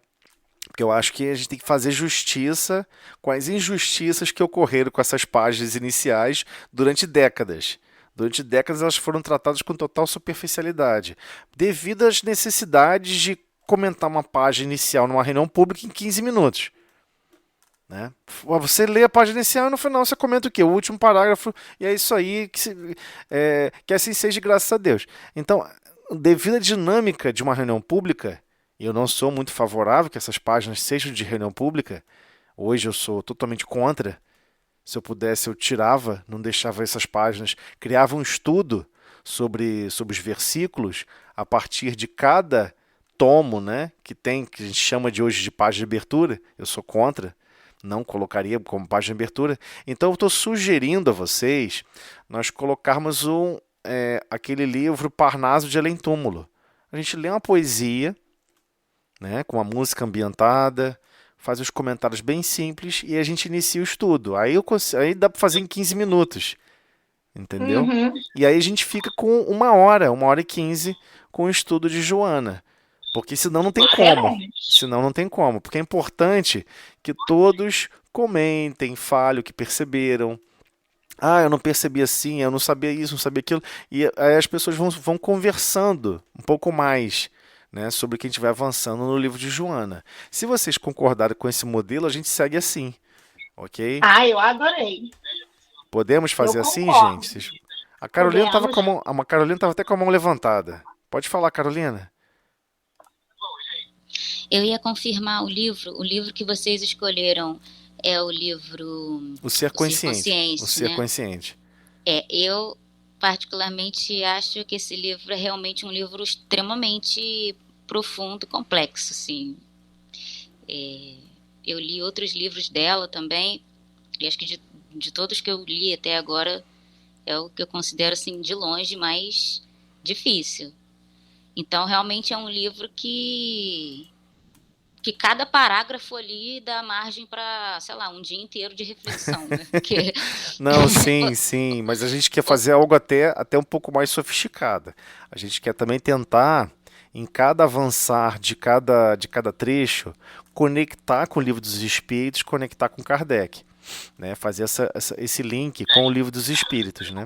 Porque eu acho que a gente tem que fazer justiça com as injustiças que ocorreram com essas páginas iniciais durante décadas. Durante décadas elas foram tratadas com total superficialidade, devido às necessidades de comentar uma página inicial numa reunião pública em 15 minutos. Né? Você lê a página inicial e no final você comenta o quê? O último parágrafo, e é isso aí, que assim seja, graças a Deus. Então, devido à dinâmica de uma reunião pública, e eu não sou muito favorável que essas páginas sejam de reunião pública, hoje eu sou totalmente contra. Se eu pudesse, eu tirava, não deixava essas páginas, criava um estudo sobre os versículos a partir de cada tomo, né, que a gente chama de hoje de página de abertura. Eu sou contra, não colocaria como página de abertura. Então eu estou sugerindo a vocês nós colocarmos aquele livro Parnaso de Além Túmulo. A gente lê uma poesia, né, com uma música ambientada, faz os comentários bem simples e a gente inicia o estudo. Aí dá para fazer em 15 minutos, entendeu? Uhum. E aí a gente fica com 1 hora e 15 com o estudo de Joana. Porque senão não tem como. Senão não tem como. Porque é importante que todos comentem, falem o que perceberam. Ah, eu não percebi assim, eu não sabia isso, não sabia aquilo. E aí as pessoas vão conversando um pouco mais, né, sobre o que a gente vai avançando no livro de Joana. Se vocês concordarem com esse modelo, a gente segue assim, ok? Eu adorei. Podemos fazer assim, concordo. gente? A Carolina estava Podemos. até com a mão levantada. Pode falar, Carolina. Eu ia confirmar o livro que vocês escolheram é o livro O Ser O Ser Consciente. O Consciente, Ser né? Consciente. Eu particularmente acho que esse livro é realmente um livro extremamente profundo e complexo, assim. Eu li outros livros dela também, e acho que de todos que eu li até agora, é o que eu considero, assim, de longe mais difícil. Então, realmente é um livro que cada parágrafo ali dá margem para, sei lá, um dia inteiro de reflexão, né? Porque Não, sim, mas a gente quer fazer algo até um pouco mais sofisticado. A gente quer também tentar, em cada avançar de cada trecho, conectar com o Livro dos Espíritos, conectar com Kardec, né? Fazer esse link com o Livro dos Espíritos, né?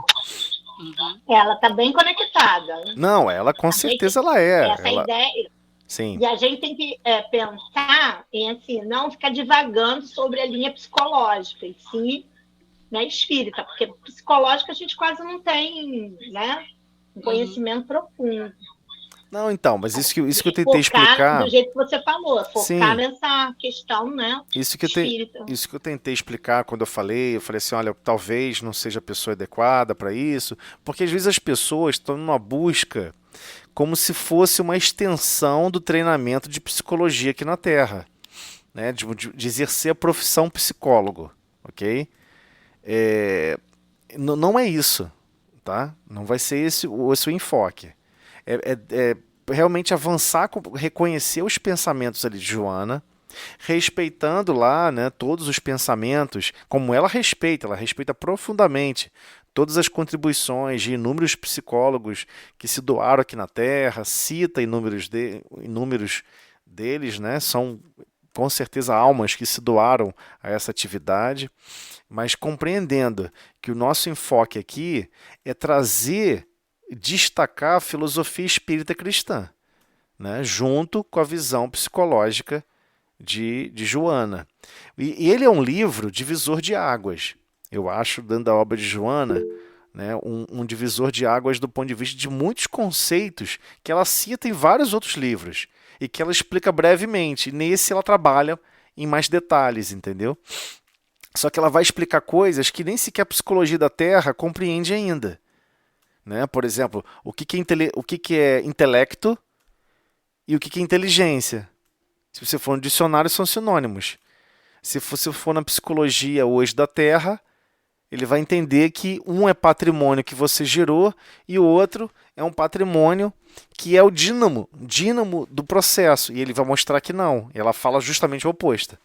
Ela está bem conectada. Não, ela com certeza ela é. Essa ideia. Sim. E a gente tem que pensar em assim, não ficar divagando sobre a linha psicológica, e sim, né, espírita, porque psicológica a gente quase não tem, né, um conhecimento profundo. Não, então, mas isso que eu tentei Focar explicar. do jeito que você falou, focar Sim. nessa questão, né, Isso que espírita. eu tentei explicar quando eu falei assim, olha, talvez não seja a pessoa adequada para isso, porque às vezes as pessoas estão numa busca como se fosse uma extensão do treinamento de psicologia aqui na Terra, né? De exercer a profissão psicólogo, ok? Não é isso, tá? Não vai ser esse o enfoque. É realmente avançar, reconhecer os pensamentos ali de Joana, respeitando lá, né, todos os pensamentos, como ela respeita profundamente todas as contribuições de inúmeros psicólogos que se doaram aqui na Terra, cita inúmeros deles, né, são com certeza almas que se doaram a essa atividade, mas compreendendo que o nosso enfoque aqui é destacar a filosofia espírita cristã, né, junto com a visão psicológica de Joana. E ele é um livro divisor de águas. Eu acho, dentro da obra de Joana, né, um divisor de águas do ponto de vista de muitos conceitos que ela cita em vários outros livros e que ela explica brevemente. Nesse ela trabalha em mais detalhes, entendeu? Só que ela vai explicar coisas que nem sequer a psicologia da Terra compreende ainda. Né? Por exemplo, o que é intelecto e o que é inteligência. Se você for no dicionário, são sinônimos. Se você for na psicologia hoje da Terra, ele vai entender que um é patrimônio que você gerou e o outro é um patrimônio que é o dínamo do processo. E ele vai mostrar que não. Ela fala justamente o oposto.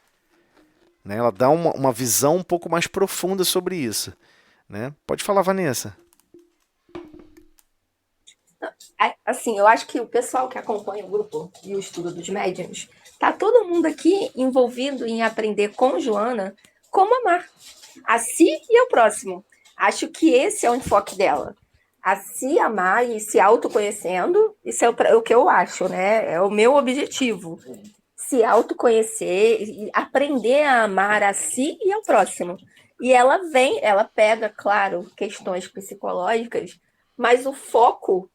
Né? Ela dá uma visão um pouco mais profunda sobre isso. Né? Pode falar, Vanessa. Assim, eu acho que o pessoal que acompanha o grupo e o estudo dos médiuns, tá todo mundo aqui envolvido em aprender com Joana como amar a si e ao próximo. Acho que esse é o enfoque dela. A se amar e se autoconhecendo, isso é o que eu acho, né? É o meu objetivo. Se autoconhecer e aprender a amar a si e ao próximo. E ela pega, claro, questões psicológicas, mas o foco,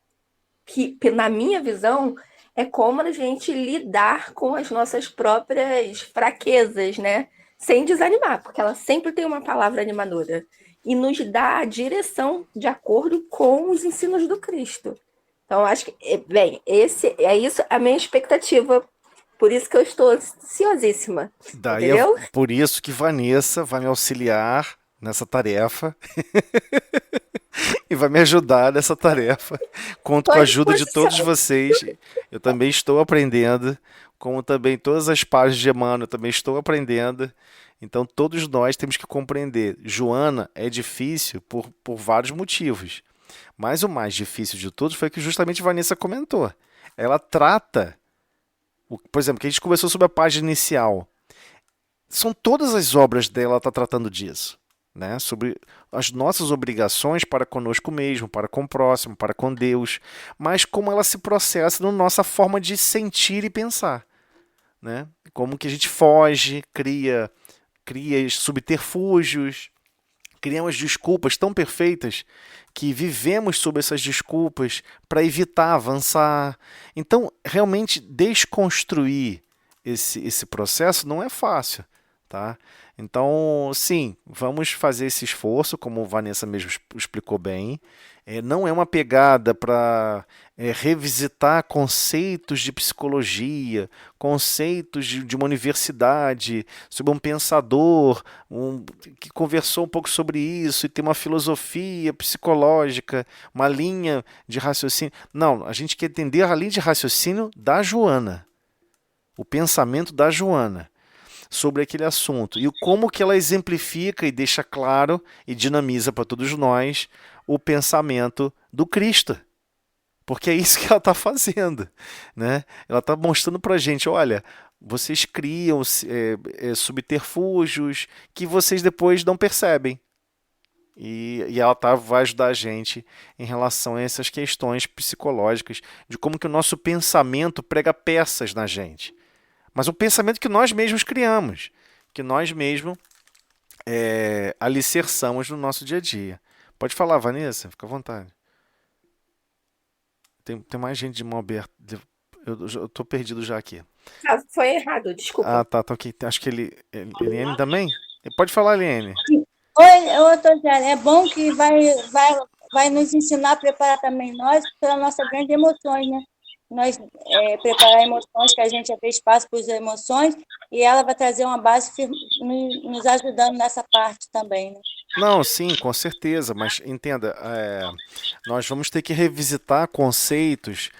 que, na minha visão, é como a gente lidar com as nossas próprias fraquezas, né? Sem desanimar, porque ela sempre tem uma palavra animadora e nos dá a direção de acordo com os ensinos do Cristo. Então, acho que, bem, é isso a minha expectativa. Por isso que eu estou ansiosíssima. Entendeu? Por isso que Vanessa vai me auxiliar nessa tarefa e vai me ajudar nessa tarefa. Conto com a ajuda de todos vocês. Eu também estou aprendendo, como também todas as páginas de Emmanuel, eu também estou aprendendo. Então, todos nós temos que compreender. Joana é difícil por vários motivos. Mas o mais difícil de todos foi o que justamente Vanessa comentou. Ela trata, por exemplo, que a gente conversou sobre a página inicial. São todas as obras dela, ela está tratando disso. Né? Sobre as nossas obrigações para conosco mesmo, para com o próximo, para com Deus. Mas como ela se processa na nossa forma de sentir e pensar. Né? Como que a gente foge, cria subterfúgios, criamos desculpas tão perfeitas que vivemos sob essas desculpas para evitar avançar. Então, realmente, desconstruir esse processo não é fácil. tá? Então, sim, vamos fazer esse esforço, como a Vanessa mesmo explicou bem. Não é uma pegada para revisitar conceitos de psicologia, conceitos de uma universidade, sobre um pensador que conversou um pouco sobre isso e tem uma filosofia psicológica, uma linha de raciocínio. Não, a gente quer entender a linha de raciocínio da Joana, o pensamento da Joana sobre aquele assunto e como que ela exemplifica e deixa claro e dinamiza para todos nós o pensamento do Cristo. Porque é isso que ela está fazendo, né? Ela está mostrando para a gente, olha, vocês criam subterfúgios que vocês depois não percebem. E ela vai ajudar a gente em relação a essas questões psicológicas, de como que o nosso pensamento prega peças na gente. Mas o pensamento que nós mesmos criamos, que nós mesmos alicerçamos no nosso dia a dia. Pode falar, Vanessa, fica à vontade. Tem mais gente de mão aberta. Eu estou perdido já aqui. Foi errado, desculpa. Tá aqui. Acho que Eliane também? Pode falar, Eliane. Oi, Tosiane, é bom que vai nos ensinar a preparar também nós pela nossa grande emoções, né? Nós preparar emoções, que a gente abre espaço para as emoções, e ela vai trazer uma base nos ajudando nessa parte também, né? Não, sim, com certeza, mas entenda, nós vamos ter que revisitar conceitos,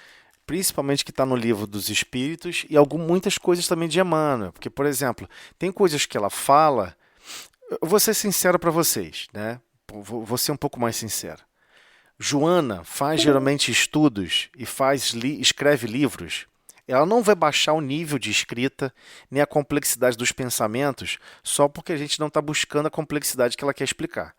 principalmente que está no livro dos Espíritos, e muitas coisas também de Emmanuel, porque, por exemplo, tem coisas que ela fala, eu vou ser sincero para vocês, né? Vou ser um pouco mais sincero. Joana faz geralmente estudos e escreve livros. Ela não vai baixar o nível de escrita nem a complexidade dos pensamentos só porque a gente não está buscando a complexidade que ela quer explicar.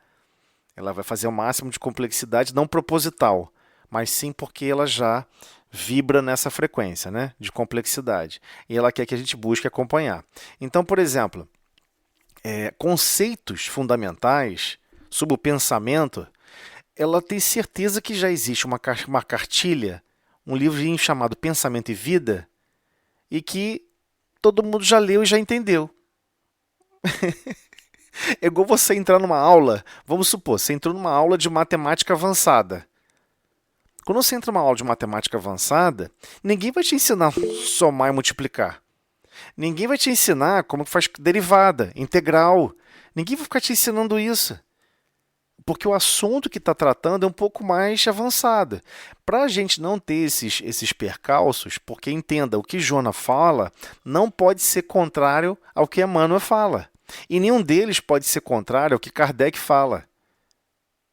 Ela vai fazer o máximo de complexidade não proposital, mas sim porque ela já vibra nessa frequência, né, de complexidade. E ela quer que a gente busque acompanhar. Então, por exemplo, conceitos fundamentais sobre o pensamento, ela tem certeza que já existe uma cartilha, um livrinho chamado Pensamento e Vida, e que todo mundo já leu e já entendeu. É igual você entrar numa aula, vamos supor, você entrou numa aula de matemática avançada. Quando você entra numa aula de matemática avançada, ninguém vai te ensinar a somar e multiplicar. Ninguém vai te ensinar como faz derivada, integral. Ninguém vai ficar te ensinando isso. Porque o assunto que está tratando é um pouco mais avançado. Para a gente não ter esses percalços, porque entenda, o que Joana fala não pode ser contrário ao que Emmanuel fala. E nenhum deles pode ser contrário ao que Kardec fala.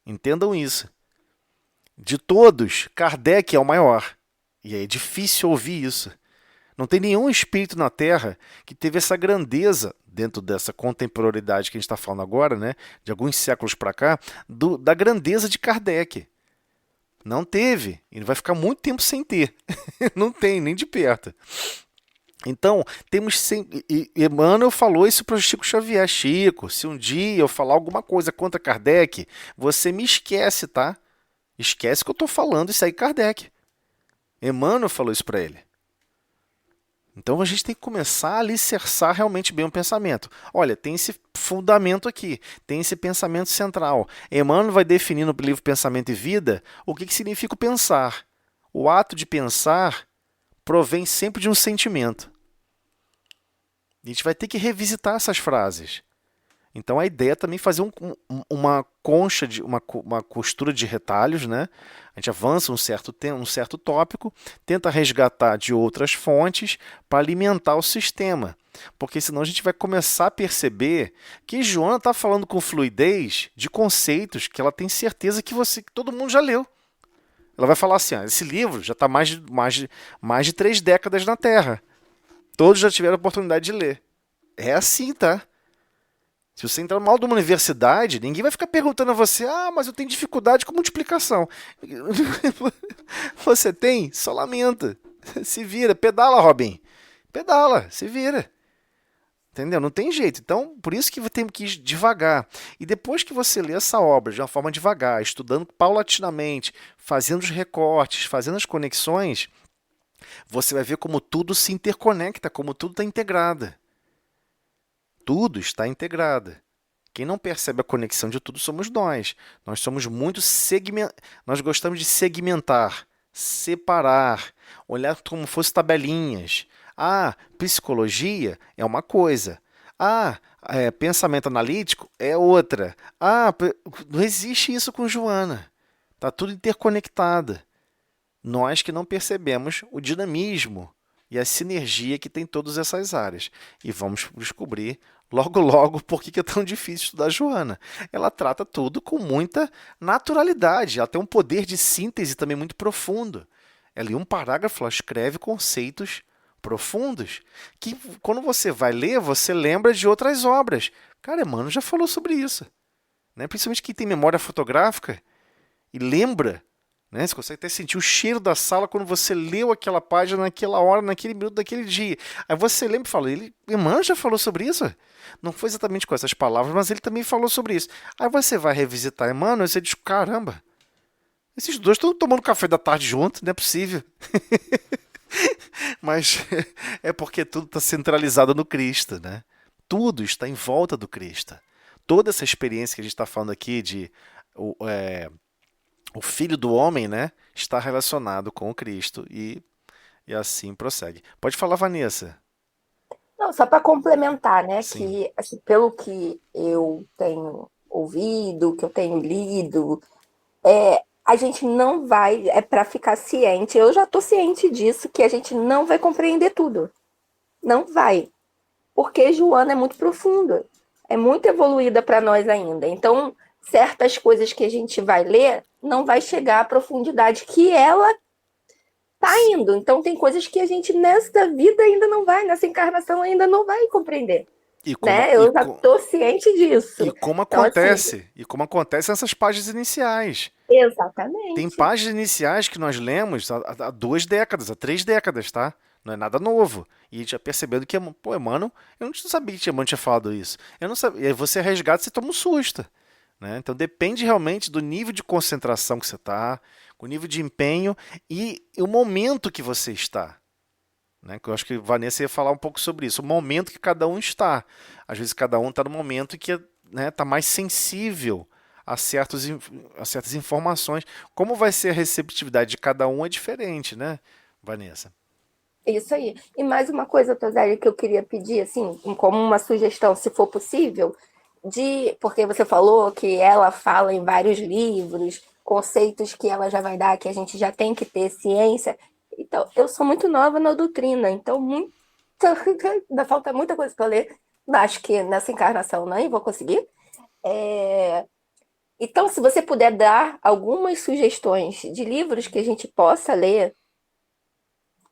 Entendam isso. De todos, Kardec é o maior. E é difícil ouvir isso. Não tem nenhum espírito na Terra que teve essa grandeza, dentro dessa contemporaneidade que a gente está falando agora, né, de alguns séculos para cá, da grandeza de Kardec. Não teve. Ele vai ficar muito tempo sem ter. Não tem, nem de perto. Então, temos sempre... Emmanuel falou isso para o Chico Xavier. Chico, se um dia eu falar alguma coisa contra Kardec, você me esquece, tá? Esquece que eu estou falando e segue Kardec. Emmanuel falou isso para ele. Então a gente tem que começar a alicerçar realmente bem o pensamento. Olha, tem esse fundamento aqui, tem esse pensamento central. Emmanuel vai definir no livro Pensamento e Vida o que significa o pensar. O ato de pensar provém sempre de um sentimento. A gente vai ter que revisitar essas frases. Então a ideia é também fazer uma concha, uma costura de retalhos, né? A gente avança um certo tópico, tenta resgatar de outras fontes para alimentar o sistema. Porque senão a gente vai começar a perceber que Joana está falando com fluidez de conceitos que ela tem certeza que todo mundo já leu. Ela vai falar assim, esse livro já está mais de 3 décadas na Terra. Todos já tiveram a oportunidade de ler. É assim, tá? Se você entrar numa aula de uma universidade, ninguém vai ficar perguntando a você, mas eu tenho dificuldade com multiplicação. Você tem? Só lamenta. Se vira. Pedala, Robin. Pedala, se vira. Entendeu? Não tem jeito. Então, por isso que temos que ir devagar. E depois que você lê essa obra de uma forma devagar, estudando paulatinamente, fazendo os recortes, fazendo as conexões, você vai ver como tudo se interconecta, como tudo está integrado. tudo está integrado. Quem não percebe a conexão de tudo somos nós. Nós somos muito nós gostamos de segmentar, separar, olhar como fosse tabelinhas. Ah, psicologia é uma coisa. Ah, pensamento analítico é outra. Ah, não existe isso com Joana. Está tudo interconectado. Nós que não percebemos o dinamismo e a sinergia que tem todas essas áreas. E vamos descobrir logo, logo por que é tão difícil estudar Joana. Ela trata tudo com muita naturalidade. Ela tem um poder de síntese também muito profundo. Ela, em um parágrafo, ela escreve conceitos profundos que, quando você vai ler, você lembra de outras obras. Cara, Emmanuel já falou sobre isso. Né? Principalmente quem tem memória fotográfica e lembra. Né? Você consegue até sentir o cheiro da sala quando você leu aquela página naquela hora, naquele minuto, daquele dia. Aí você lembra e fala, Emmanuel já falou sobre isso? Não foi exatamente com essas palavras, mas ele também falou sobre isso. Aí você vai revisitar Emmanuel e você diz, caramba, esses dois estão tomando café da tarde juntos, não é possível. Mas é porque tudo está centralizado no Cristo, né? Tudo está em volta do Cristo. Toda essa experiência que a gente está falando aqui de o Filho do Homem, né, está relacionado com o Cristo e assim prossegue. Pode falar, Vanessa. Não, só para complementar, né, Sim. que assim, pelo que eu tenho ouvido, que eu tenho lido, a gente não vai, para ficar ciente, eu já estou ciente disso, que a gente não vai compreender tudo. Não vai. Porque Joana é muito profunda, é muito evoluída para nós ainda. Então, certas coisas que a gente vai ler não vai chegar à profundidade que ela está indo. Então, tem coisas que a gente nessa vida ainda não vai, nessa encarnação ainda não vai compreender. Né? Eu já estou ciente disso. E como então, acontece? Assim, E como acontece nessas páginas iniciais. Exatamente. Tem páginas iniciais que nós lemos há 2 décadas, há 3 décadas, tá? Não é nada novo. E a gente já percebendo que, pô, Emmanuel, eu não sabia que Emmanuel tinha falado isso. Eu não sabia. E aí você resgata e você toma um susto. Né? Então depende realmente do nível de concentração que você está, o nível de empenho e o momento que você está. Né? Eu acho que a Vanessa ia falar um pouco sobre isso. O momento que cada um está. Às vezes cada um está no momento em que está mais sensível a certas informações. Como vai ser a receptividade de cada um é diferente, né, Vanessa? Isso aí. E mais uma coisa, Tosélia, que eu queria pedir, assim, como uma sugestão, se for possível, porque você falou que ela fala em vários livros, conceitos que ela já vai dar, que a gente já tem que ter ciência. Então, eu sou muito nova na doutrina, então ainda falta muita coisa para ler. Acho que nessa encarnação nem vou conseguir. Então, se você puder dar algumas sugestões de livros que a gente possa ler,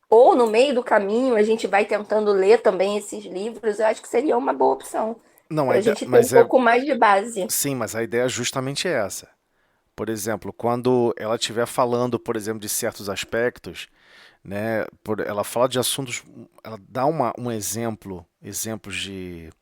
ou no meio do caminho a gente vai tentando ler também esses livros, eu acho que seria uma boa opção. Não, Para a gente ter um pouco mais de base. Sim, mas a ideia é justamente essa. Por exemplo, quando ela estiver falando, por exemplo, de certos aspectos, né, ela fala de assuntos, ela dá exemplos de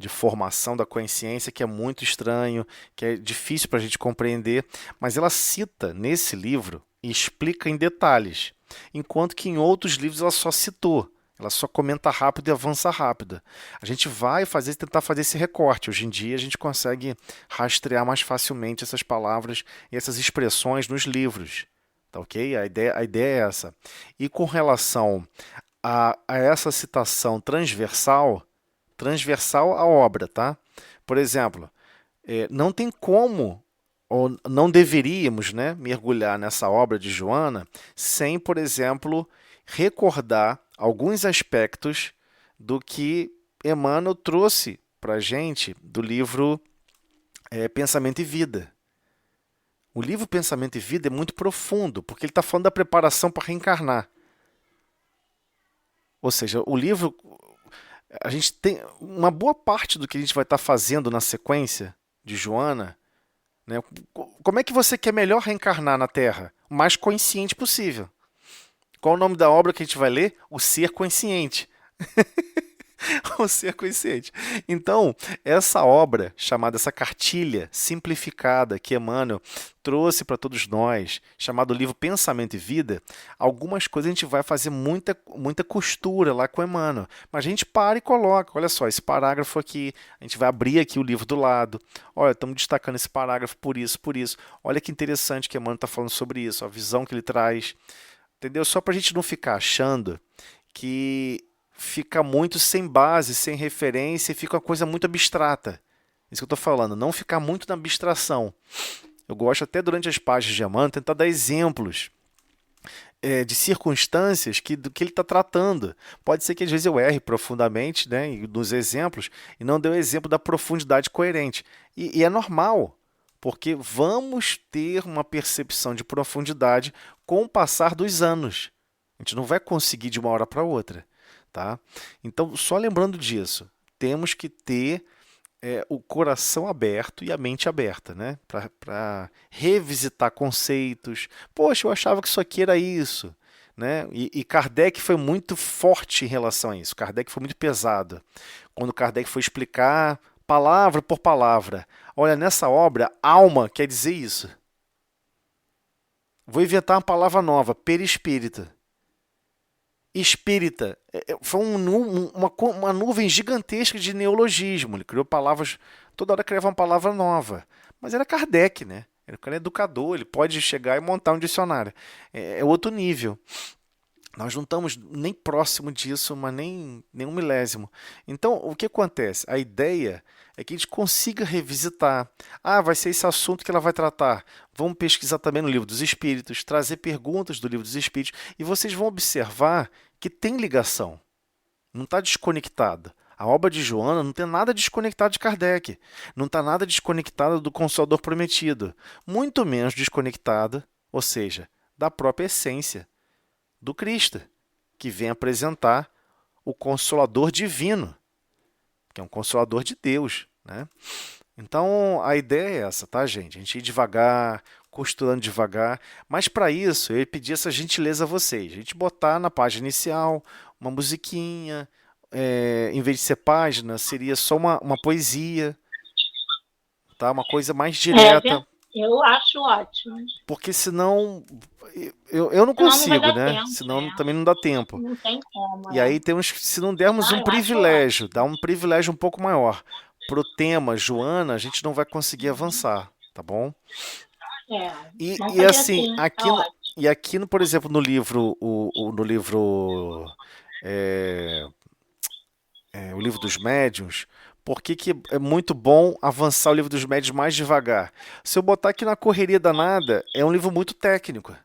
formação da consciência que é muito estranho, que é difícil para a gente compreender, mas ela cita nesse livro e explica em detalhes, enquanto que em outros livros ela só citou. Ela só comenta rápido e avança rápido. A gente vai tentar fazer esse recorte. Hoje em dia a gente consegue rastrear mais facilmente essas palavras e essas expressões nos livros. Tá ok? A ideia é essa. E com relação a essa citação transversal à obra, tá? Por exemplo, não tem como, ou não deveríamos, né, mergulhar nessa obra de Joana sem, por exemplo, recordar alguns aspectos do que Emmanuel trouxe para a gente do livro Pensamento e Vida. O livro Pensamento e Vida é muito profundo, porque ele está falando da preparação para reencarnar. Ou seja, o livro, a gente tem uma boa parte do que a gente vai estar fazendo na sequência de Joana, né? Como é que você quer melhor reencarnar na Terra? O mais consciente possível. Qual o nome da obra que a gente vai ler? O Ser Consciente. o ser consciente. Então, essa obra, chamada essa cartilha simplificada que Emmanuel trouxe para todos nós, chamado livro Pensamento e Vida, algumas coisas a gente vai fazer muita costura lá com Emmanuel, mas a gente para e coloca, olha só, esse parágrafo aqui, a gente vai abrir aqui o livro do lado, olha, estamos destacando esse parágrafo por isso, olha que interessante que Emmanuel está falando sobre isso, a visão que ele traz, entendeu? Só para a gente não ficar achando que fica muito sem base, sem referência, e fica uma coisa muito abstrata. Isso que eu estou falando, não ficar muito na abstração. Eu gosto até durante as páginas de Emmanuel tentar dar exemplos de circunstâncias do que ele está tratando. Pode ser que às vezes eu erre profundamente, né, nos exemplos e não dê o exemplo da profundidade coerente. E é normal, porque vamos ter uma percepção de profundidade com o passar dos anos. A gente não vai conseguir de uma hora para outra. Tá? Então, só lembrando disso, temos que ter o coração aberto e a mente aberta, né? Para revisitar conceitos. Poxa, eu achava que isso aqui era isso. Né? E Kardec foi muito forte em relação a isso. Kardec foi muito pesado. Quando Kardec foi explicar palavra por palavra. Olha, nessa obra, alma quer dizer isso. Vou inventar uma palavra nova, perispírita. Espírita, foi uma nuvem gigantesca de neologismo. Ele criou palavras, toda hora criava uma palavra nova. Mas era Kardec, né? Ele é um educador, ele pode chegar e montar um dicionário. É outro nível. Nós não estamos nem próximo disso, mas nem um milésimo. Então, o que acontece? A ideia é que a gente consiga revisitar. Ah, vai ser esse assunto que ela vai tratar. Vamos pesquisar também no Livro dos Espíritos, trazer perguntas do Livro dos Espíritos, e vocês vão observar que tem ligação. Não está desconectada. A obra de Joana não tem nada desconectado de Kardec. Não está nada desconectada do Consolador Prometido. Muito menos desconectada, ou seja, da própria essência do Cristo, que vem apresentar o Consolador Divino, que é um Consolador de Deus, né? Então, a ideia é essa, tá, gente? A gente ir devagar, costurando devagar, mas para isso, eu ia pedir essa gentileza a vocês. A gente botar na página inicial uma musiquinha, em vez de ser página, seria só uma poesia, tá? Uma coisa mais direta. Eu acho ótimo. Porque senão eu não consigo, né? Tempo, senão também não dá tempo. Não tem como. E aí temos, se não dermos um privilégio, dar um privilégio um pouco maior pro tema Joana, a gente não vai conseguir avançar, tá bom? E assim, aqui por exemplo, no livro, no livro o Livro dos Médiuns, por que é muito bom avançar o Livro dos Médiuns mais devagar? Se eu botar aqui na correria danada, é um livro muito técnico.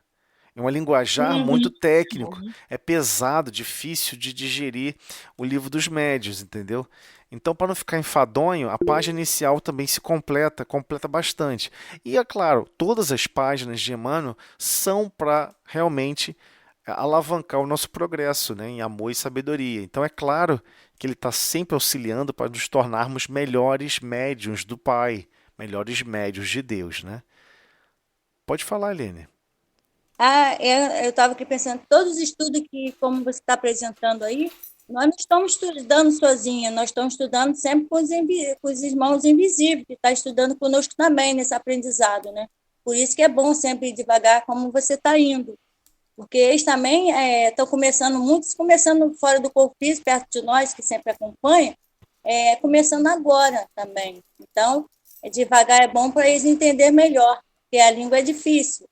É um linguajar muito técnico. É pesado, difícil de digerir o Livro dos Médiuns, entendeu? Então, para não ficar enfadonho, a página inicial também se completa bastante. E, é claro, todas as páginas de Emmanuel são para realmente alavancar o nosso progresso, né, em amor e sabedoria. Então, é claro que ele está sempre auxiliando para nos tornarmos melhores médiuns do Pai, melhores médiuns de Deus, né? Pode falar, Helene. Eu estava aqui pensando, todos os estudos que, como você está apresentando aí, nós não estamos estudando sozinhos, nós estamos estudando sempre com os irmãos invisíveis, que estão estudando conosco também nesse aprendizado, né? Por isso que é bom sempre ir devagar, como você está indo. Porque eles também estão muitos começando fora do corpo físico, perto de nós, que sempre acompanham, começando agora também. Então, devagar é bom para eles entenderem melhor, porque a língua é difícil.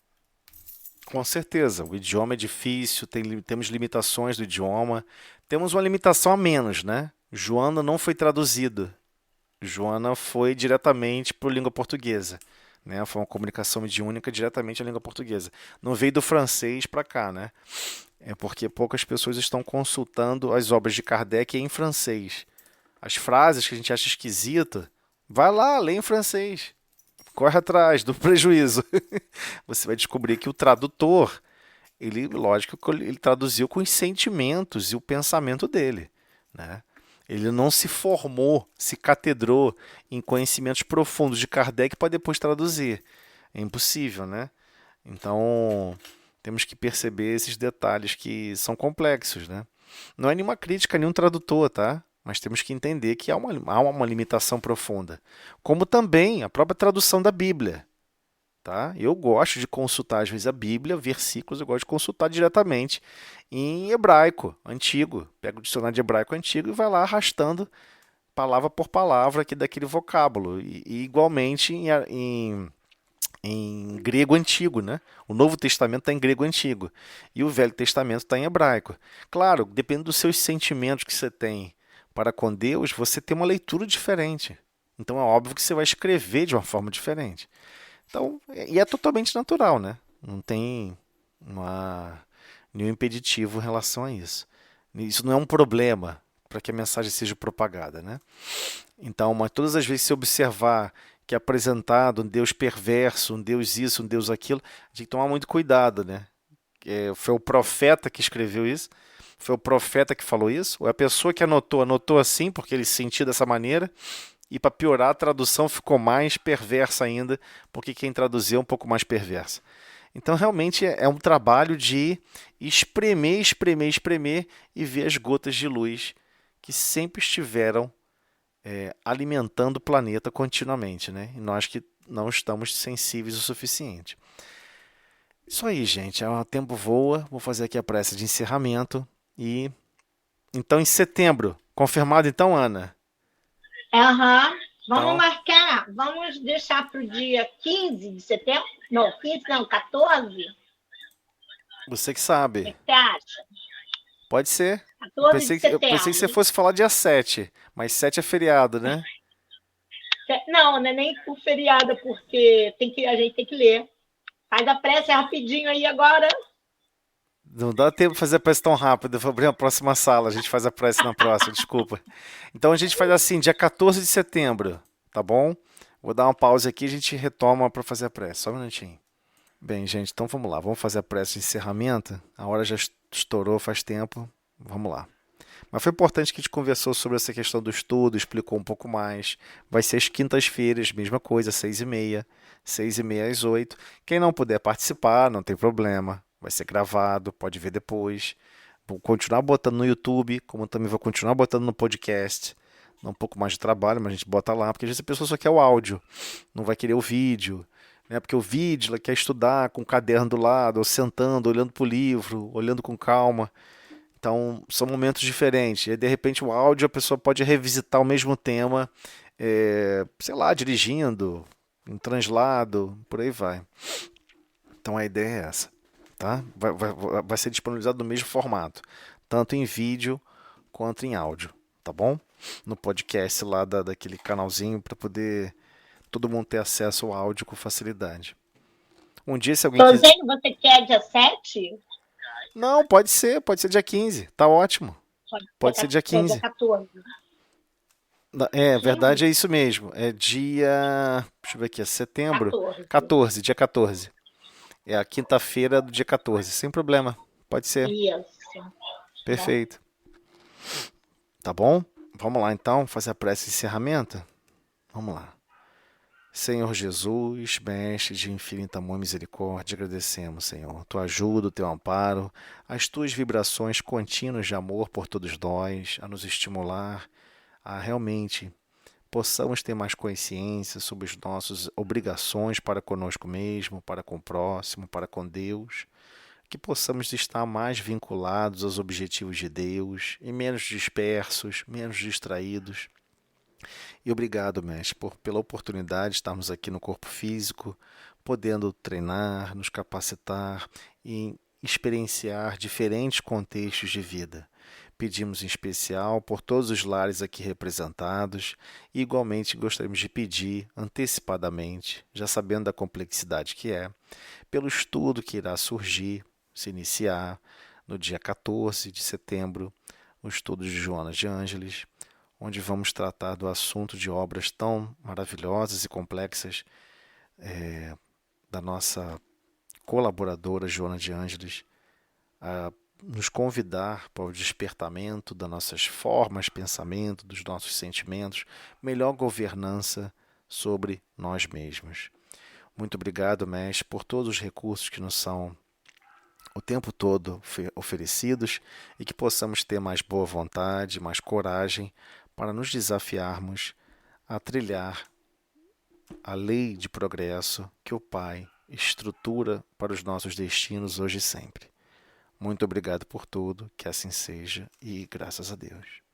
Com certeza, o idioma é difícil, temos limitações do idioma, temos uma limitação a menos, né? Joana não foi traduzido, Joana foi diretamente para a língua portuguesa, né? Foi uma comunicação mediúnica diretamente à língua portuguesa. Não veio do francês para cá, né? É porque poucas pessoas estão consultando as obras de Kardec em francês. As frases que a gente acha esquisita, vai lá, lê em francês. Corre atrás do prejuízo. Você vai descobrir que o tradutor, lógico que ele traduziu com os sentimentos e o pensamento dele, né? Ele não se formou, se catedrou em conhecimentos profundos de Kardec para depois traduzir. É impossível, né? Então, temos que perceber esses detalhes que são complexos, né? Não é nenhuma crítica a nenhum tradutor, tá? mas temos que entender que há uma limitação profunda. Como também a própria tradução da Bíblia. Tá? Eu gosto de consultar, às vezes, a Bíblia, versículos, eu gosto de consultar diretamente em hebraico antigo. Pego o dicionário de hebraico antigo e vai lá arrastando palavra por palavra aqui daquele vocábulo. E igualmente em grego antigo, né? O Novo Testamento está em grego antigo e o Velho Testamento está em hebraico. Claro, depende dos seus sentimentos que você tem para com Deus, você tem uma leitura diferente. Então é óbvio que você vai escrever de uma forma diferente. Então, e é totalmente natural, né? Não tem nenhum impeditivo em relação a isso. Isso não é um problema para que a mensagem seja propagada, né? Então, mas todas as vezes que você observar que é apresentado um Deus perverso, um Deus isso, um Deus aquilo, a gente tem que tomar muito cuidado, né? Foi o profeta que escreveu isso? Foi o profeta que falou isso? Ou a pessoa que anotou assim, porque ele se sentia dessa maneira? E para piorar, a tradução ficou mais perversa ainda, porque quem traduziu é um pouco mais perversa. Então, realmente, é um trabalho de espremer, espremer, espremer e ver as gotas de luz que sempre estiveram alimentando o planeta continuamente, né? E nós que não estamos sensíveis o suficiente. Isso aí, gente. O tempo voa. Vou fazer aqui a prece de encerramento. E então, em setembro. Confirmado, então, Ana? Aham. Vamos Então, marcar, vamos deixar para o dia 15 de setembro? Não, 15 não, 14? O você que que sabe. você acha? Pode ser. 14 de Eu pensei que você setembro. fosse falar dia 7, mas 7 é feriado, né? Não é nem por feriado, porque a gente tem que ler. Faz a prece rapidinho aí agora. Não dá tempo de fazer a prece tão rápido. Eu vou abrir a próxima sala, a gente faz a prece na próxima, desculpa. Então a gente faz assim, dia 14 de setembro, tá bom? Vou dar uma pausa aqui e a gente retoma para fazer a prece. Só um minutinho. Bem, gente, então vamos lá. Vamos fazer a prece de encerramento. A hora já estourou faz tempo. Vamos lá. Mas foi importante que a gente conversou sobre essa questão do estudo, explicou um pouco mais. Vai ser às quintas-feiras, mesma coisa, 6h30. 6h30 às 8. Quem não puder participar, não tem problema. Vai ser gravado, pode ver depois. Vou continuar botando no YouTube, como também vou continuar botando no podcast. Dá um pouco mais de trabalho, mas a gente bota lá, porque às vezes a pessoa só quer o áudio, não vai querer o vídeo. Né? Porque o vídeo ela quer estudar com o caderno do lado, ou sentando, olhando para o livro, olhando com calma. Então, são momentos diferentes. E aí, de repente, o áudio, a pessoa pode revisitar o mesmo tema, sei lá, dirigindo, em translado, por aí vai. Então, a ideia é essa. Tá? Vai ser disponibilizado no mesmo formato, tanto em vídeo quanto em áudio. Tá bom? No podcast lá daquele canalzinho, para poder todo mundo ter acesso ao áudio com facilidade. Um dia, se alguém quiser. Rosane, você quer dia 7? Não, pode ser dia 15. Tá ótimo. Pode ser dia 15. Dia 14. Verdade, é isso mesmo. É dia. Deixa eu ver aqui, é setembro. 14, dia 14. É a quinta-feira do dia 14. Sem problema. Pode ser. Isso. Perfeito. Tá bom? Vamos lá então, fazer a prece de encerramento? Vamos lá. Senhor Jesus, Mestre de infinita amor e misericórdia, agradecemos, Senhor, tua ajuda, o teu amparo, as tuas vibrações contínuas de amor por todos nós, a nos estimular a realmente possamos ter mais consciência sobre as nossas obrigações para conosco mesmo, para com o próximo, para com Deus, que possamos estar mais vinculados aos objetivos de Deus e menos dispersos, menos distraídos. E obrigado, Mestre, pela oportunidade de estarmos aqui no corpo físico, podendo treinar, nos capacitar e experienciar diferentes contextos de vida. Pedimos em especial por todos os lares aqui representados e igualmente gostaríamos de pedir antecipadamente, já sabendo da complexidade que é, pelo estudo que irá surgir, se iniciar no dia 14 de setembro, o estudo de Joana de Ângeles, onde vamos tratar do assunto de obras tão maravilhosas e complexas da nossa colaboradora Joana de Ângeles, a nos convidar para o despertamento das nossas formas, pensamento, dos nossos sentimentos, melhor governança sobre nós mesmos. Muito obrigado, Mestre, por todos os recursos que nos são o tempo todo oferecidos e que possamos ter mais boa vontade, mais coragem para nos desafiarmos a trilhar a lei de progresso que o Pai estrutura para os nossos destinos hoje e sempre. Muito obrigado por tudo, que assim seja e graças a Deus.